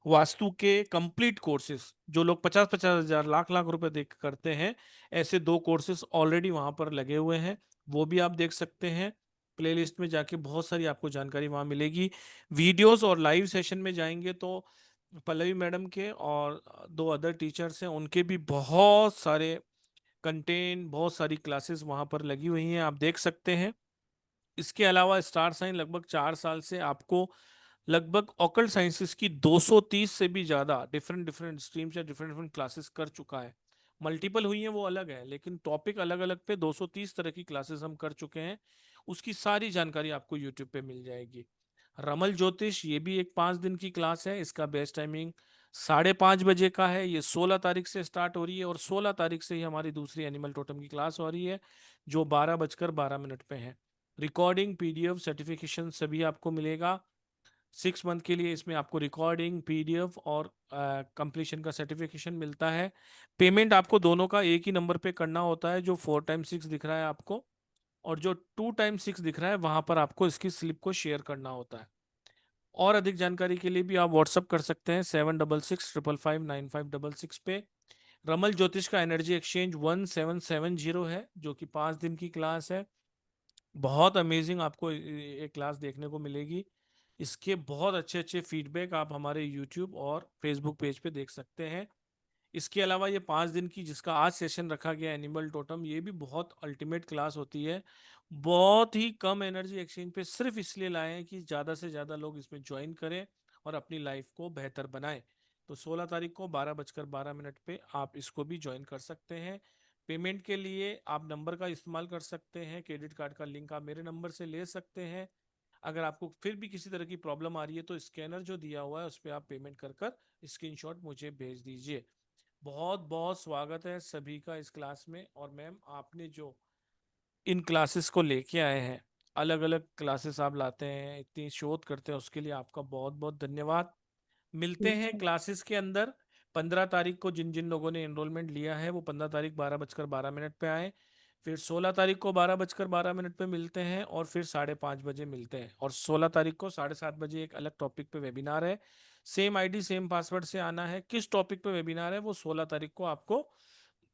वास्तु के कंप्लीट कोर्सेज, जो लोग 50-50 हजार, लाख लाख रुपए देख करते हैं, ऐसे 2 कोर्सेज ऑलरेडी वहां पर लगे हुए हैं, वो भी आप देख सकते हैं। प्लेलिस्ट में जाके बहुत सारी आपको जानकारी वहां मिलेगी। वीडियोस और लाइव सेशन में जाएंगे तो पल्लवी मैडम के और 2 अदर टीचर्स हैं, उनके भी बहुत सारे कंटेंट, बहुत सारी क्लासेस वहां पर लगी हुई हैं, आप देख सकते हैं। इसके अलावा स्टार साइन लगभग 4 साल से आपको लगभग ऑकल्ट साइंसेस की 230 से भी ज्यादा डिफरेंट डिफरेंट स्ट्रीम्स या डिफरेंट डिफरेंट क्लासेस कर चुका है। मल्टीपल हुई हैं वो अलग है, लेकिन टॉपिक अलग अलग पे 230 तरह की क्लासेस हम कर चुके हैं। उसकी सारी जानकारी आपको यूट्यूब पे मिल जाएगी। रमल ज्योतिष ये भी एक 5 दिन की क्लास है। इसका बेस्ट टाइमिंग 5:30 बजे का है। ये 16 तारीख से स्टार्ट हो रही है, और 16 तारीख से ही हमारी दूसरी एनिमल टोटम की क्लास हो रही है, जो 12:12 पे है। रिकॉर्डिंग, पीडीएफ, सर्टिफिकेशन सभी आपको मिलेगा। 6 मंथ के लिए इसमें आपको रिकॉर्डिंग, पीडीएफ और कंप्लीशन का सर्टिफिकेशन मिलता है। पेमेंट आपको दोनों का एक ही नंबर पे करना होता है, जो 4x6 दिख रहा है आपको, और जो 2x6 दिख रहा है वहां पर आपको इसकी स्लिप को शेयर करना होता है। और अधिक जानकारी के लिए भी आप व्हाट्सअप कर सकते हैं 7665559566 पे। रमल ज्योतिष का एनर्जी एक्सचेंज 1770 है, जो कि 5 दिन की क्लास है। बहुत अमेजिंग आपको ये क्लास देखने को मिलेगी। इसके बहुत अच्छे अच्छे फीडबैक आप हमारे यूट्यूब और फेसबुक पेज पे देख सकते हैं। इसके अलावा ये 5 दिन की जिसका आज सेशन रखा गया एनिमल टोटम, ये भी बहुत अल्टीमेट क्लास होती है। बहुत ही कम एनर्जी एक्सचेंज पे सिर्फ इसलिए लाए हैं कि ज़्यादा से ज़्यादा लोग इसमें ज्वाइन करें और अपनी लाइफ को बेहतर बनाएं। तो 16 तारीख को 12:12 पे आप इसको भी ज्वाइन कर सकते हैं। पेमेंट के लिए आप नंबर का इस्तेमाल कर सकते हैं, क्रेडिट कार्ड का लिंक आप मेरे नंबर से ले सकते हैं। अगर आपको फिर भी किसी तरह की प्रॉब्लम आ रही है तो स्कैनर जो दिया हुआ है उस पर आप पेमेंट कर स्क्रीनशॉट मुझे भेज दीजिए। बहुत बहुत स्वागत है सभी का इस क्लास में। और मैम, आपने जो इन क्लासेस को लेके आए हैं, अलग अलग क्लासेस आप लाते हैं, इतनी शोध करते हैं, उसके लिए आपका बहुत बहुत धन्यवाद। मिलते हैं क्लासेस के अंदर। 15 तारीख को जिन जिन लोगों ने एनरोलमेंट लिया है वो 15 तारीख 12:12 पे आए। फिर 16 तारीख को 12:12 पे मिलते हैं और फिर 5:30 बजे मिलते हैं। और 16 तारीख को 7:30 बजे एक अलग टॉपिक पे वेबिनार है। सेम आईडी सेम पासवर्ड से आना है। किस टॉपिक पे वेबिनार है वो 16 तारीख को आपको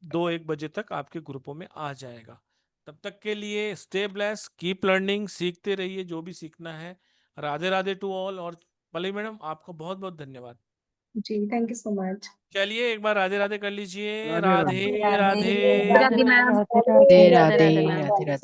2-1 बजे तक आपके ग्रुपों में आ जाएगा। तब तक के लिए स्टे ब्लेस, कीप लर्निंग, सीखते रहिए जो भी सीखना है। Radhe Radhe to all. और पल्लवी मैडम, आपको बहुत बहुत धन्यवाद। जी, थैंक यू सो मच। चलिए एक बार राधे राधे कर लीजिए। राधे राधे। राधे राधे। राधे मैम। राधे राधे राधे राधे राधे राधे।